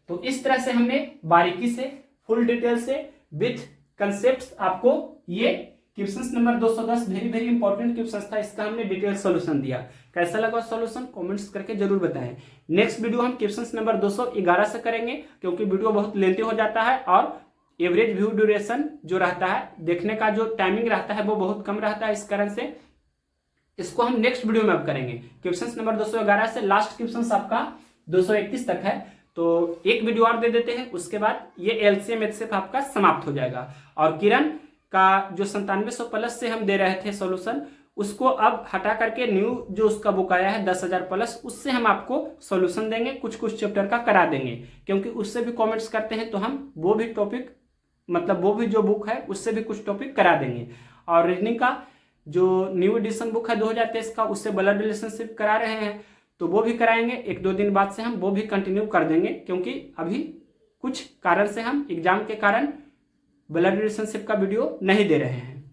तो इस तरह से हमने बारीकी से फुल डिटेल से विथ कंसेप्ट आपको ये question number 210 very very important question था, इसका हमने डिटेल सॉल्यूशन दिया। कैसा लगा सॉल्यूशन कमेंट्स करके जरूर बताएं। नेक्स्ट वीडियो हम क्वेश्चन नंबर 211 से करेंगे, क्योंकि वीडियो बहुत लेंथी हो जाता है और एवरेज व्यू ड्यूरेशन जो रहता है, देखने का जो टाइमिंग रहता है वो बहुत कम रहता है। इस कारण से इसको हम नेक्स्ट वीडियो में अब करेंगे। क्वेश्चन नंबर 211 से लास्ट क्वेश्चन आपका 231 तक है, तो एक वीडियो और दे देते हैं, उसके बाद ये एलसीएम एचसीएफ आपका समाप्त हो जाएगा। और किरण का जो 9700 प्लस से हम दे रहे थे सॉल्यूशन, उसको अब हटा करके न्यू जो उसका बुक आया है 10,000 प्लस, उससे हम आपको सॉल्यूशन देंगे, कुछ कुछ चैप्टर का करा देंगे, क्योंकि उससे भी कमेंट्स करते हैं तो हम वो भी टॉपिक मतलब वो भी जो बुक है उससे भी कुछ टॉपिक करा देंगे। और रीजनिंग का जो न्यू एडिशन बुक है 2023 का, उससे ब्लड रिलेशनशिप करा रहे हैं, तो वो भी कराएंगे। 1-2 दिन बाद से हम वो भी कंटिन्यू कर देंगे, क्योंकि अभी कुछ कारण से हम एग्जाम के कारण ब्लड रिलेशनशिप का वीडियो नहीं दे रहे हैं।